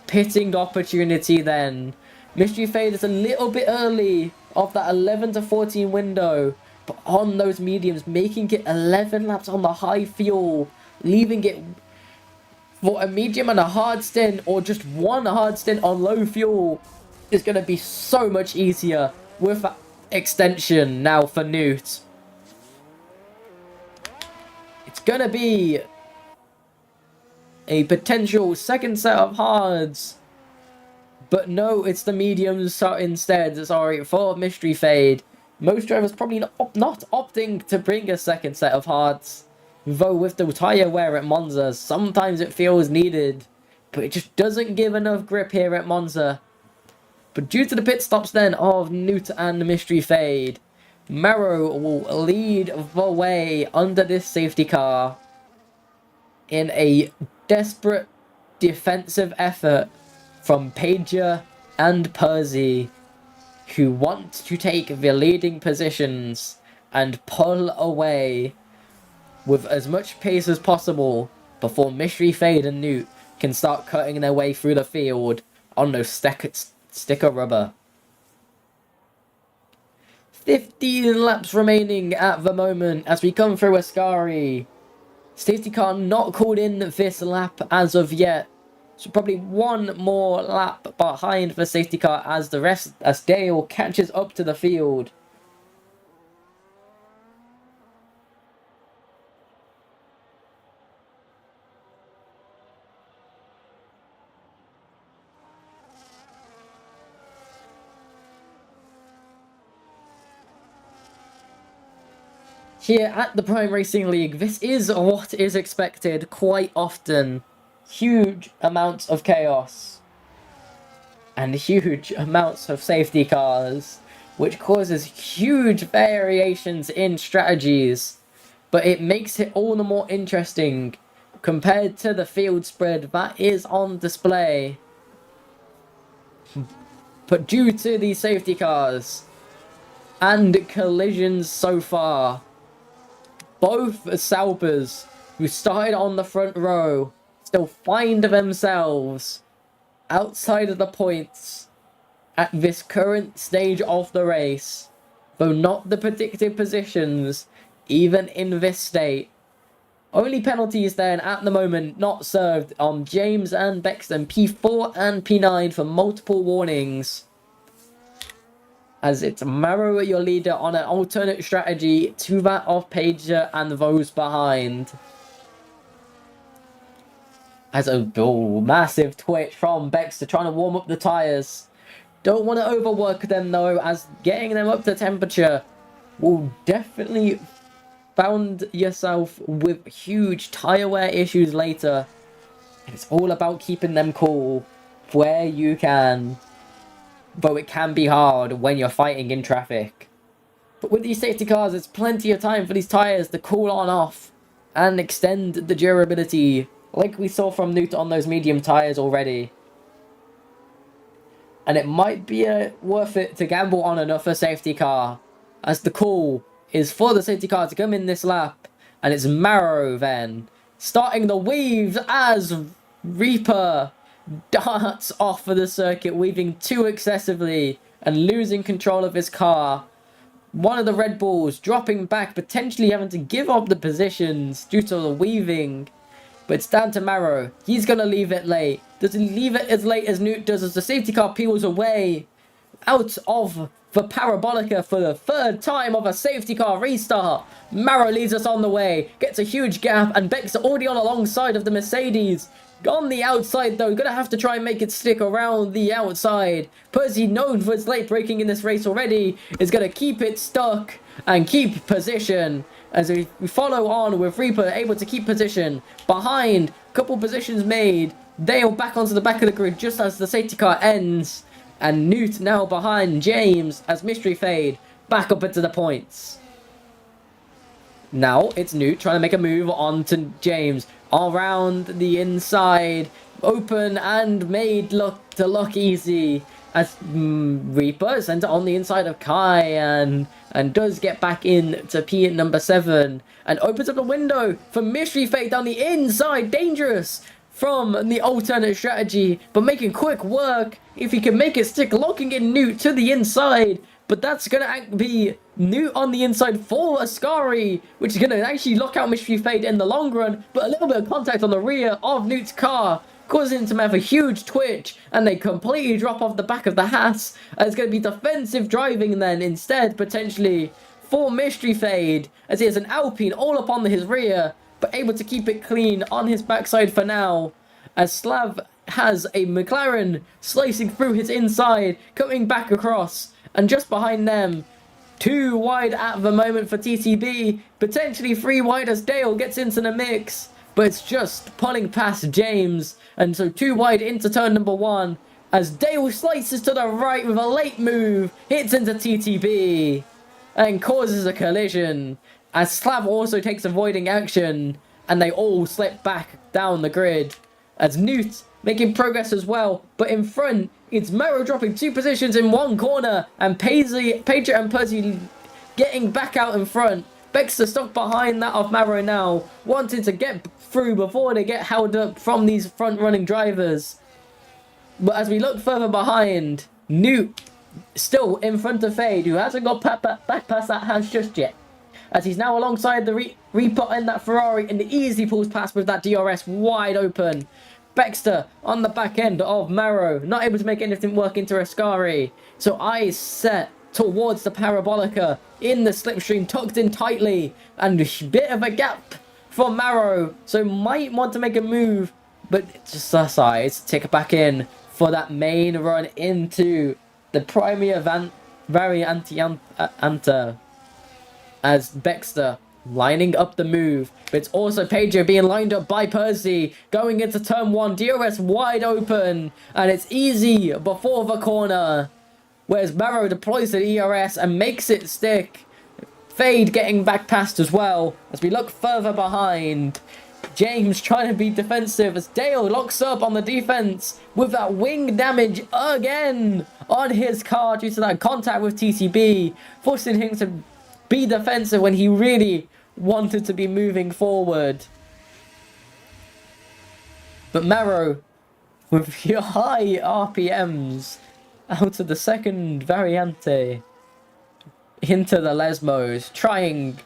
pitting opportunity then. Mystery Fade is a little bit early of that 11 to 14 window, but on those mediums, making it 11 laps on the high fuel, leaving it for a medium and a hard stint, or just one hard stint on low fuel, is going to be so much easier with that extension now for Newt. It's going to be a potential second set of hards. But no, it's the mediums instead, sorry, for Mystery Fade. Most drivers probably not opting to bring a second set of hards. Though with the tyre wear at Monza, sometimes it feels needed. But it just doesn't give enough grip here at Monza. But due to the pit stops then of Newt and Mystery Fade, Maro will lead the way under this safety car in a desperate defensive effort from Pager and Percy, who want to take the leading positions and pull away with as much pace as possible before Mystery Fade and Newt can start cutting their way through the field on those sticker rubber. 15 laps remaining at the moment as we come through Ascari. Safety car not called in this lap as of yet. So probably one more lap behind the safety car as Dale catches up to the field. Here at the Prime Racing League, this is what is expected quite often. Huge amounts of chaos and huge amounts of safety cars, which causes huge variations in strategies, but it makes it all the more interesting compared to the field spread that is on display. But due to these safety cars and collisions so far, both Saubers, who started on the front row, still find themselves outside of the points at this current stage of the race, though not the predicted positions, even in this state. Only penalties then at the moment not served on James and Bexton, P4 and P9 for multiple warnings. As it's Maro, your leader, on an alternate strategy to that of Pager and those behind. As a massive twitch from Bexter trying to warm up the tyres. Don't want to overwork them though, as getting them up to temperature will definitely found yourself with huge tyre wear issues later. And it's all about keeping them cool where you can. Though it can be hard when you're fighting in traffic. But with these safety cars, there's plenty of time for these tyres to cool on off and extend the durability, like we saw from Newt on those medium tyres already. And it might be worth it to gamble on another safety car, as the call is for the safety car to come in this lap, and it's Maro then, starting the weaves as Reaper darts off of the circuit, weaving too excessively and losing control of his car. One of the Red Bulls dropping back, potentially having to give up the positions due to the weaving. But it's down to Maro. He's going to leave it late. Does he leave it as late as Newt does as the safety car peels away out of the Parabolica for the third time of a safety car restart? Maro leads us on the way, gets a huge gap, and Beck's already on alongside of the Mercedes. On the outside though, gonna have to try and make it stick around the outside. Percy, known for its late braking in this race already, is gonna keep it stuck and keep position. As we follow on with Reaper able to keep position. Behind, couple positions made. Dale back onto the back of the grid just as the safety car ends. And Newt now behind James as Mystery Fade back up into the points. Now it's Newt trying to make a move onto James. Around the inside. Open and made to look easy. As Reaper sent it on the inside of Kai and does get back in to P at number 7. And opens up the window for Mystery Fade down the inside. Dangerous from the alternate strategy. But making quick work. If he can make it stick, locking in Newt to the inside. But that's going to be Newt on the inside for Ascari, which is going to actually lock out Mystery Fade in the long run. But a little bit of contact on the rear of Newt's car, causing him to have a huge twitch, and they completely drop off the back of the Haas. And it's going to be defensive driving then instead, potentially, for Mystery Fade, as he has an Alpine all up on his rear, but able to keep it clean on his backside for now, as Slav has a McLaren slicing through his inside, coming back across. And just behind them, 2 wide at the moment for TTB. Potentially 3 wide as Dale gets into the mix. But it's just pulling past James. And so 2 wide into turn number 1. As Dale slices to the right with a late move. Hits into TTB. And causes a collision. As Slav also takes avoiding action. And they all slip back down the grid. As Newt making progress as well. But in front, it's Mero dropping 2 positions in 1 corner. And Pager and Percy getting back out in front. Baxter stuck behind that of Mero now. Wanting to get through before they get held up from these front-running drivers. But as we look further behind, Newt still in front of Fade, who hasn't got back past that Haas just yet. As he's now alongside the Reaper in that Ferrari, and the easy pulls past with that DRS wide open. Baxter on the back end of Mero, not able to make anything work into Ascari. So eyes set towards the Parabolica in the slipstream, tucked in tightly, and a bit of a gap for Mero. So might want to make a move, but just decides to take it back in for that main run into the Primia Variante as Baxter lining up the move, but it's also Pedro being lined up by Percy, going into turn 1, DRS wide open, and it's easy before the corner, whereas Mero deploys the ERS and makes it stick. Fade getting back past as well, as we look further behind. James trying to be defensive as Dale locks up on the defense with that wing damage again on his car due to that contact with TCB, forcing him to be defensive when he really wanted to be moving forward. But Mero, with your high RPMs, out of the second Variante into the Lesmos, trying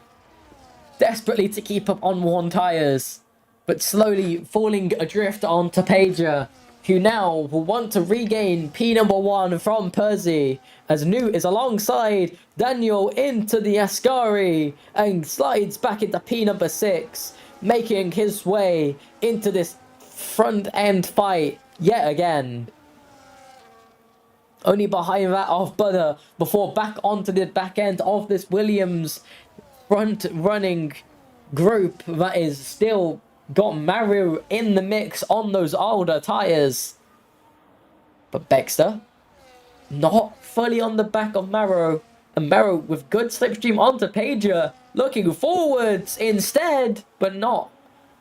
desperately to keep up on worn tyres, but slowly falling adrift onto Pager, who now will want to regain P number 1 from Percy, as Newt is alongside Daniel into the Ascari and slides back into P number 6, making his way into this front end fight yet again. Only behind that of Butter before back onto the back end of this Williams front running group that is still got Mario in the mix on those older tyres. But Baxter not fully on the back of Mero, and Mero with good slipstream onto Pager, looking forwards instead, but not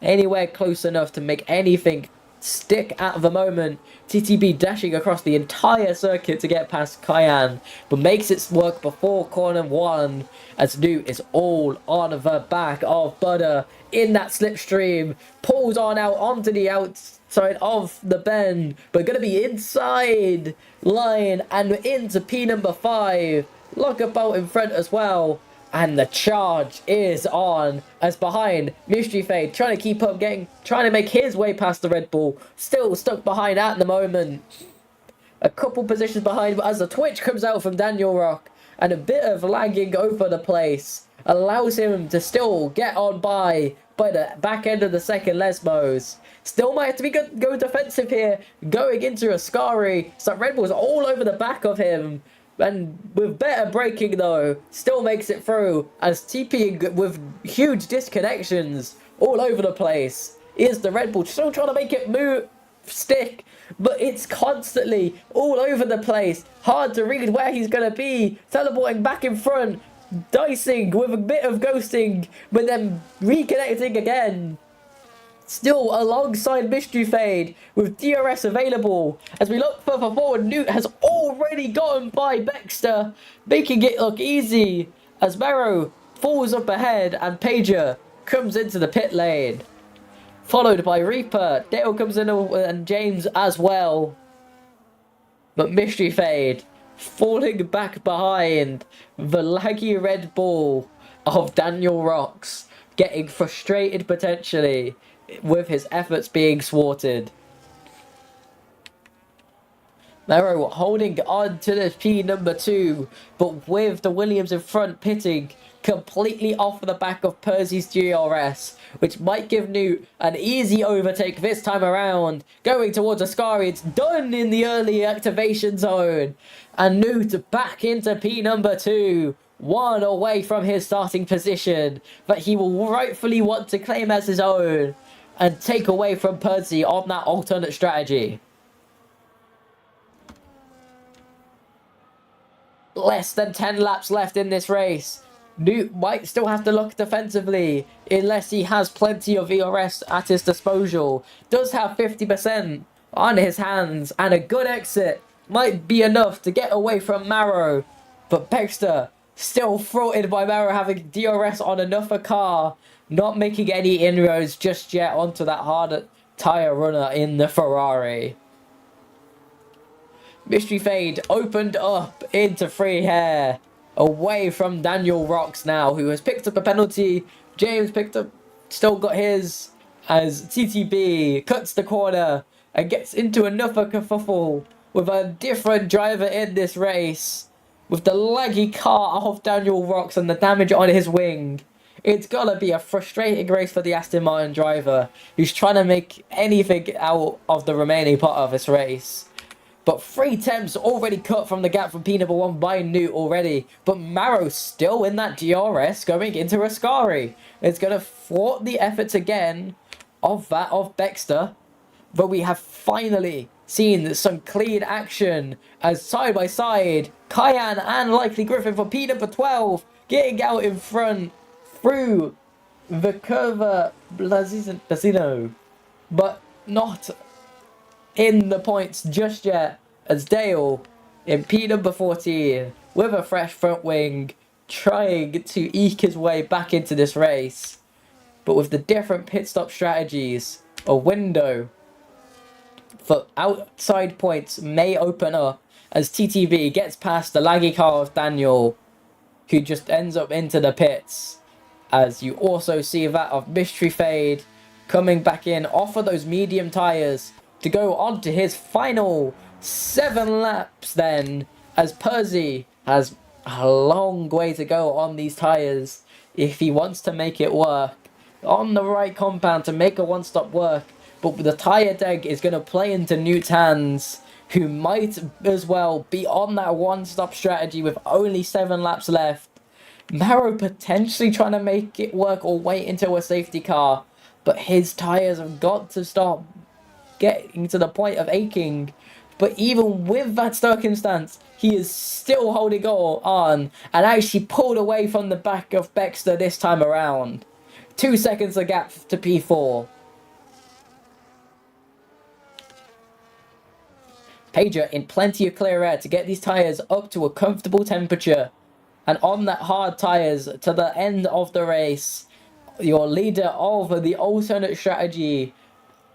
anywhere close enough to make anything stick at the moment. TTB dashing across the entire circuit to get past Cayenne, but makes it work before corner 1, as Newt is all on the back of Butter in that slipstream, pulls on out onto the outside of the bend, but gonna be inside line and into P number 5, Lockabout in front as well. And the charge is on, as behind Mystery Fade trying to keep up, trying to make his way past the Red Bull, still stuck behind at the moment. A couple positions behind, but as the twitch comes out from Daniel Rock and a bit of lagging over the place allows him to still get on by the back end of the second Lesmos. Still might have to be go defensive here, going into Ascari, so Red Bull's all over the back of him. And with better braking though, still makes it through, as TP with huge disconnections all over the place. Is the Red Bull still trying to make it move stick, but it's constantly all over the place. Hard to read where he's going to be. Teleporting back in front. Dicing with a bit of ghosting, but then reconnecting again. Still alongside Mystery Fade with DRS available. As we look further forward, Newt has already gotten by Baxter, making it look easy as Marrow falls up ahead and Pager comes into the pit lane. Followed by Reaper. Dale comes in and James as well. But Mystery Fade falling back behind the laggy Red Bull of Daniel Rocks, getting frustrated potentially with his efforts being thwarted. Marrow holding on to the P number 2, but with the Williams in front pitting completely off the back of Percy's DRS, which might give Newt an easy overtake this time around. Going towards Ascari, it's done in the early activation zone. And Newt back into P number 2, 1 away from his starting position that he will rightfully want to claim as his own and take away from Percy on that alternate strategy. Less than 10 laps left in this race. Newt might still have to look defensively unless he has plenty of ERS at his disposal. Does have 50% on his hands, and a good exit might be enough to get away from Marrow. But Baxter still thwarted by Marrow having DRS on another car, not making any inroads just yet onto that hard tyre runner in the Ferrari. Mystery Fade opened up into free hair, away from Daniel Rocks now, who has picked up a penalty. James still got his, as TTB cuts the corner and gets into another kerfuffle with a different driver in this race, with the laggy car of Daniel Rocks and the damage on his wing. It's gonna be a frustrating race for the Aston Martin driver, who's trying to make anything out of the remaining part of this race. But 3 temps already cut from the gap from P number 1 by Newt already. But Marrow still in that DRS going into Ascari. It's going to thwart the efforts again of Baxter. But we have finally seen some clean action as side by side, Cayenne and likely Griffin for P number 12 getting out in front through the Curva Blasino. But not in the points just yet, as Dale in P number 14 with a fresh front wing trying to eke his way back into this race. But with the different pit stop strategies, a window for outside points may open up as TTB gets past the laggy car of Daniel, who just ends up into the pits. As you also see that of Mystery Fade coming back in off of those medium tyres to go on to his final 7 laps then, as Percy has a long way to go on these tyres if he wants to make it work on the right compound to make a one-stop work. But the tyre deg is going to play into Newt's hands, who might as well be on that one-stop strategy with only 7 laps left. Marrow potentially trying to make it work or wait until a safety car, but his tyres have got to stop getting to the point of aching. But even with that circumstance, he is still holding on and actually pulled away from the back of Baxter this time around. 2 seconds a gap to P4. Pager in plenty of clear air to get these tyres up to a comfortable temperature. And on that hard tyres to the end of the race, your leader of the alternate strategy,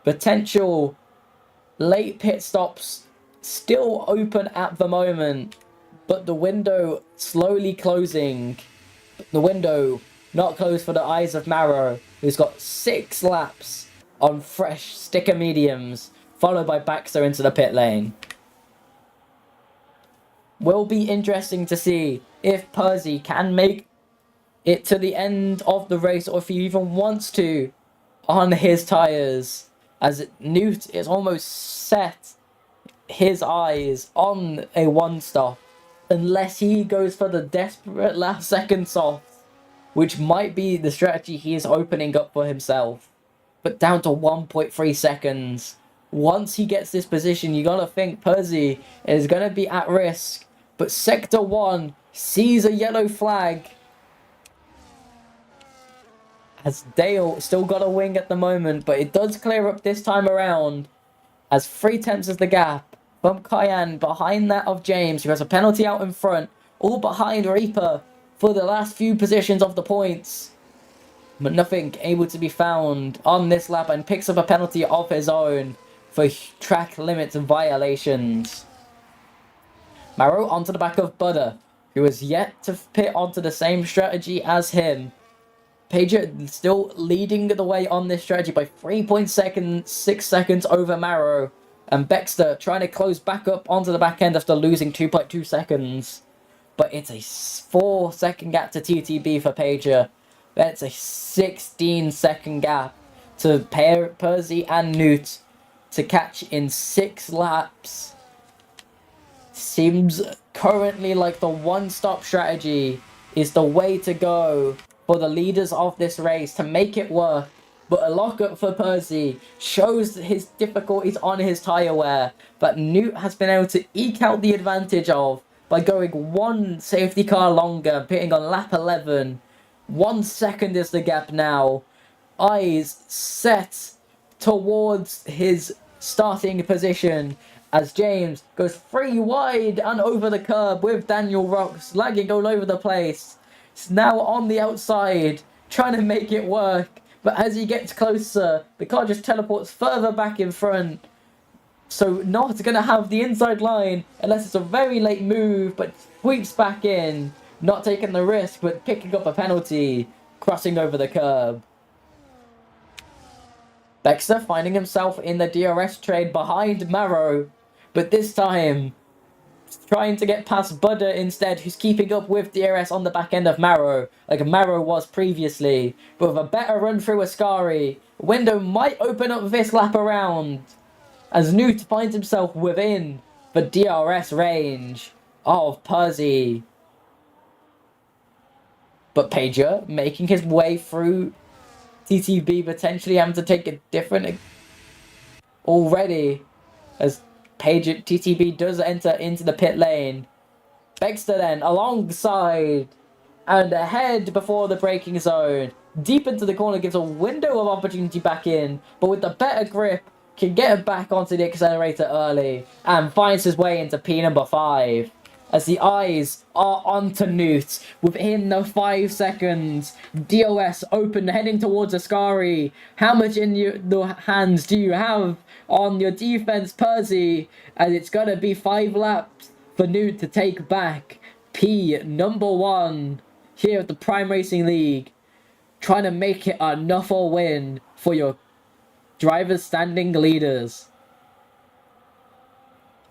potential late pit stops still open at the moment, but the window slowly closing. The window not closed for the eyes of Marrow, who's got 6 laps on fresh sticker mediums, followed by Baxter into the pit lane. Will be interesting to see if Percy can make it to the end of the race, or if he even wants to on his tyres, as Newt is almost set his eyes on a one stop, unless he goes for the desperate last second soft, which might be the strategy he is opening up for himself. But down to 1.3 seconds, once he gets this position, you gotta think Percy is gonna be at risk. But Sector 1 sees a yellow flag. As Dale still got a wing at the moment, but it does clear up this time around. As 3/10 is the gap from Cayenne behind that of James, who has a penalty out in front, all behind Reaper for the last few positions of the points. But nothing able to be found on this lap, and picks up a penalty of his own for track limit violations. Maro onto the back of Butter, who has yet to pit onto the same strategy as him. Pager still leading the way on this strategy by 3.6 seconds over Maro. And Baxter trying to close back up onto the back end after losing 2.2 seconds. But it's a 4-second gap to TTB for Pager. That's a 16-second gap to Percy and Newt to catch in 6 laps. Seems currently like the one-stop strategy is the way to go for the leaders of this race to make it work. But a lockup for Percy shows his difficulties on his tyre wear, but Newt has been able to eke out the advantage of by going 1 safety car longer, pitting on lap 11. 1 second is the gap now. Eyes set towards his starting position as James goes 3 wide and over the curb with Daniel Rocks lagging all over the place. It's now on the outside, trying to make it work. But as he gets closer, the car just teleports further back in front. So not going to have the inside line unless it's a very late move, but sweeps back in. Not taking the risk, but picking up a penalty, crossing over the curb. Baxter finding himself in the DRS trade behind Maro, but this time trying to get past Butter instead, who's keeping up with DRS on the back end of Maro, like Maro was previously. But with a better run through Ascari, window might open up this lap around, as Newt finds himself within the DRS range of Percy. But Pager making his way through TTB, potentially having to take a different already, as Pager TTB does enter into the pit lane. Baxter then alongside and ahead before the braking zone. Deep into the corner, gives a window of opportunity back in, but with the better grip can get it back onto the accelerator early and finds his way into P number 5. As the eyes are onto Newt within the 5 seconds. DOS open, heading towards Ascari. How much in your hands do you have on your defense, Percy? And it's gonna be 5 laps for Newt to take back P number 1 here at the Prime Racing League. Trying to make it enough a win for your drivers standing leaders.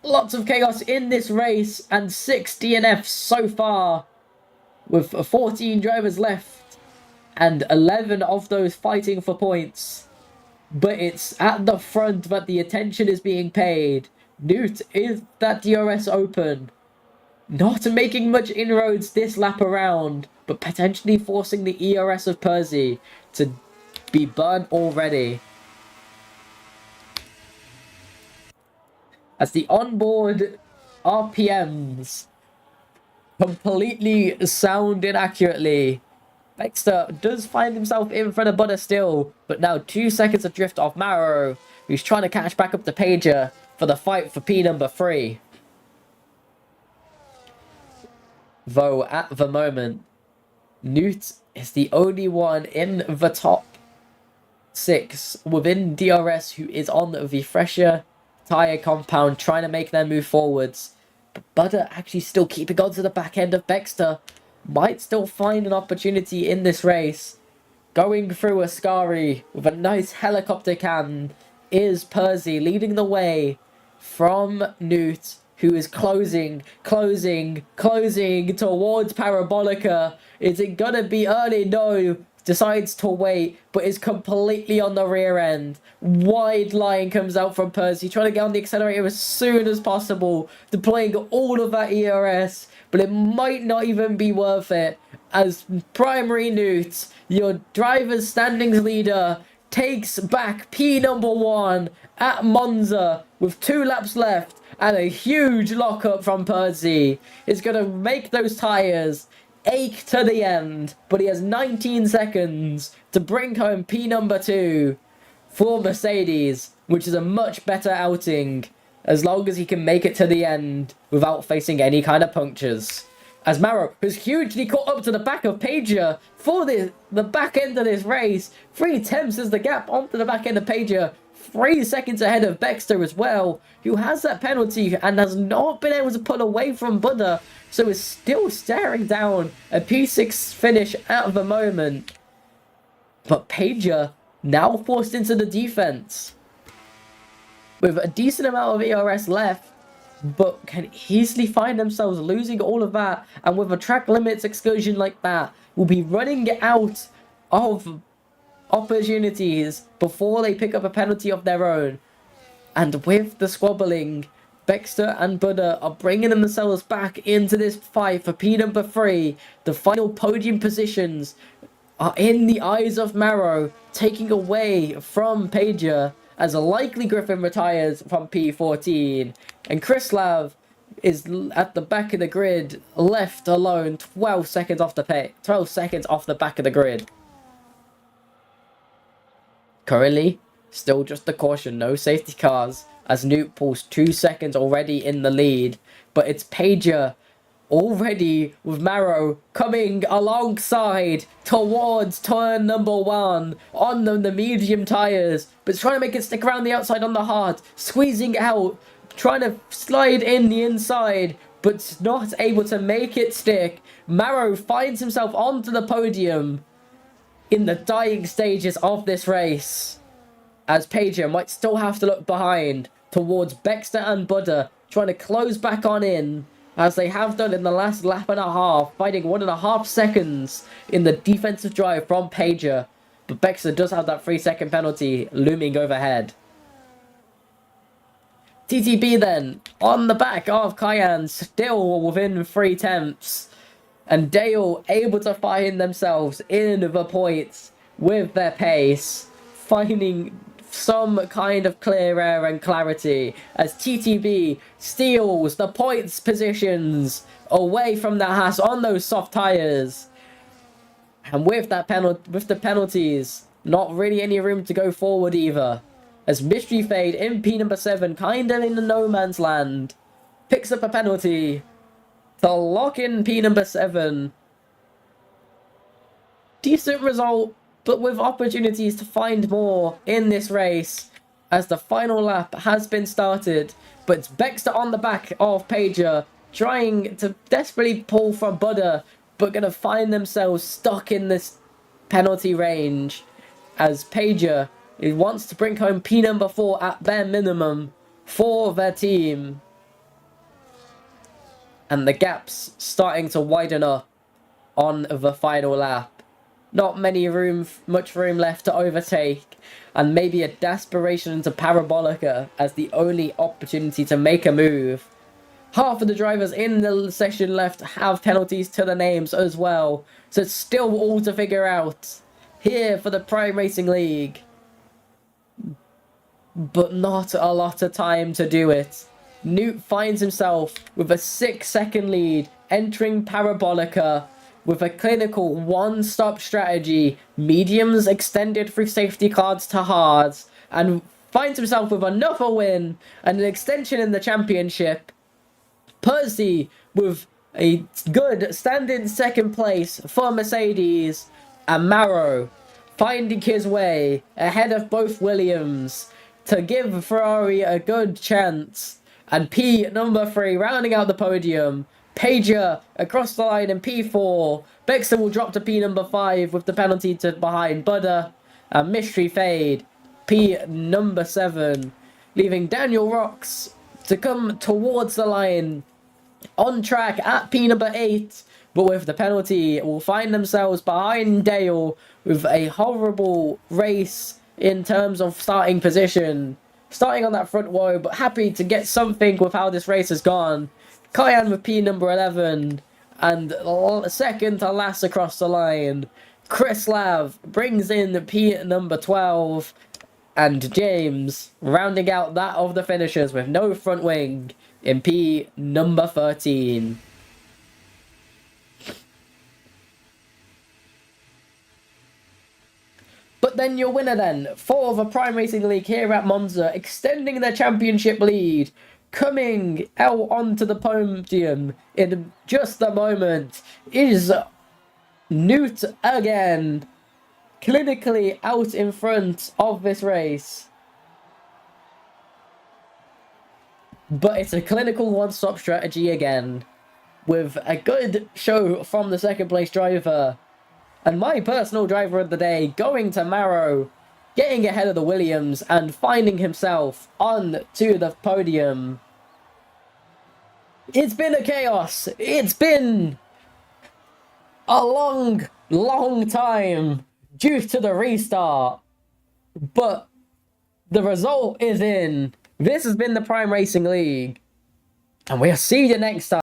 Lots of chaos in this race and 6 DNFs so far, with 14 drivers left and 11 of those fighting for points. But it's at the front that the attention is being paid. Newt is that DRS open. Not making much inroads this lap around, but potentially forcing the ERS of Percy to be burnt already. As the onboard RPMs completely sound inaccurately. Baxter does find himself in front of Butter still, but now 2 seconds adrift off Maro, who's trying to catch back up to Pager for the fight for P number 3. Though at the moment, Newt is the only one in the top 6 within DRS who is on the fresher tyre compound, trying to make their move forwards. But Butter actually still keeping on to the back end of Baxter. Might still find an opportunity in this race. Going through Ascari with a nice helicopter cam is Percy, leading the way from Newt, who is closing towards Parabolica. Is it gonna be early? No. Decides to wait, but is completely on the rear end. Wide line comes out from Percy, trying to get on the accelerator as soon as possible, deploying all of that ERS, but it might not even be worth it, as Primary Newt, your driver's standings leader, takes back P number 1 at Monza with 2 laps left, and a huge lockup from Percy is going to make those tyres ache to the end, but he has 19 seconds to bring home P number 2 for Mercedes, which is a much better outing as long as he can make it to the end without facing any kind of punctures. As Maro has hugely caught up to the back of Pager for the back end of this race. 3/10 is the gap onto the back end of Pager. 3 seconds ahead of Bexter as well, who has that penalty and has not been able to pull away from Buddha, so is still staring down a P6 finish at the moment. But Pager now forced into the defense with a decent amount of ERS left, but can easily find themselves losing all of that, and with a track limits excursion like that, will be running out of opportunities before they pick up a penalty of their own. And with the squabbling, Bexter and Buddha are bringing themselves back into this fight for P number 3. The final podium positions are in the eyes of Maro, taking away from Pager, as a likely Griffin retires from P14, and Krislav is at the back of the grid, left alone 12 seconds off the back of the grid. Currently, still just a caution, no safety cars, as Newt pulls 2 seconds already in the lead, but it's Pager already with Maro coming alongside towards turn number 1 on the medium tyres, but trying to make it stick around the outside on the hard, squeezing out, trying to slide in the inside, but not able to make it stick. Maro finds himself onto the podium in the dying stages of this race, as Pager might still have to look behind towards Bexter and Buddha, trying to close back on in, as they have done in the last lap and a half, fighting 1.5 seconds in the defensive drive from Pager. But Bexter does have that 3-second penalty looming overhead. TTB then, on the back of Cayenne, still within 3/10. And Dale able to find themselves in the points with their pace, finding some kind of clear air and clarity as TTB steals the points positions away from the Haas on those soft tyres. And with the penalties, not really any room to go forward either, as Mystery Fade in P number 7, kind of in the no man's land, picks up a penalty to lock in P number 7. Decent result, but with opportunities to find more in this race, as the final lap has been started. But it's Bexter on the back of Pager, trying to desperately pull from Buddha, but going to find themselves stuck in this penalty range, as Pager wants to bring home P number 4 at bare minimum for their team. And the gap's starting to widen up on the final lap. Not much room left to overtake, and maybe a desperation into Parabolica as the only opportunity to make a move. Half of the drivers in the session left have penalties to the names as well, so it's still all to figure out here for the Prime Racing League. But not a lot of time to do it. Newt finds himself with a 6-second lead, entering Parabolica with a clinical one-stop strategy, mediums extended through safety cards to hards, and finds himself with another win and an extension in the championship. Percy with a good stand-in second place for Mercedes, and Maro finding his way ahead of both Williams to give Ferrari a good chance. And P number 3 rounding out the podium. Pager across the line in P4. Bexter will drop to P number 5 with the penalty to behind Buddha. And Mystery Fade, P number 7. Leaving Daniel Rocks to come towards the line on track at P number 8. But with the penalty, will find themselves behind Dale with a horrible race in terms of starting position. Starting on that front row, but happy to get something with how this race has gone. Cayenne with P number 11, and second to last across the line. Krislav brings in the P number 12, and James rounding out that of the finishers with no front wing in P number 13. But then your winner then, for the Prime Racing League here at Monza, extending their championship lead, coming out onto the podium in just a moment, is Newt again, clinically out in front of this race. But it's a clinical one-stop strategy again, with a good show from the second place driver. And my personal driver of the day going to Marrow, getting ahead of the Williams and finding himself on to the podium. It's been a chaos. It's been a long, long time due to the restart. But the result is in. This has been the Prime Racing League. And we'll see you next time.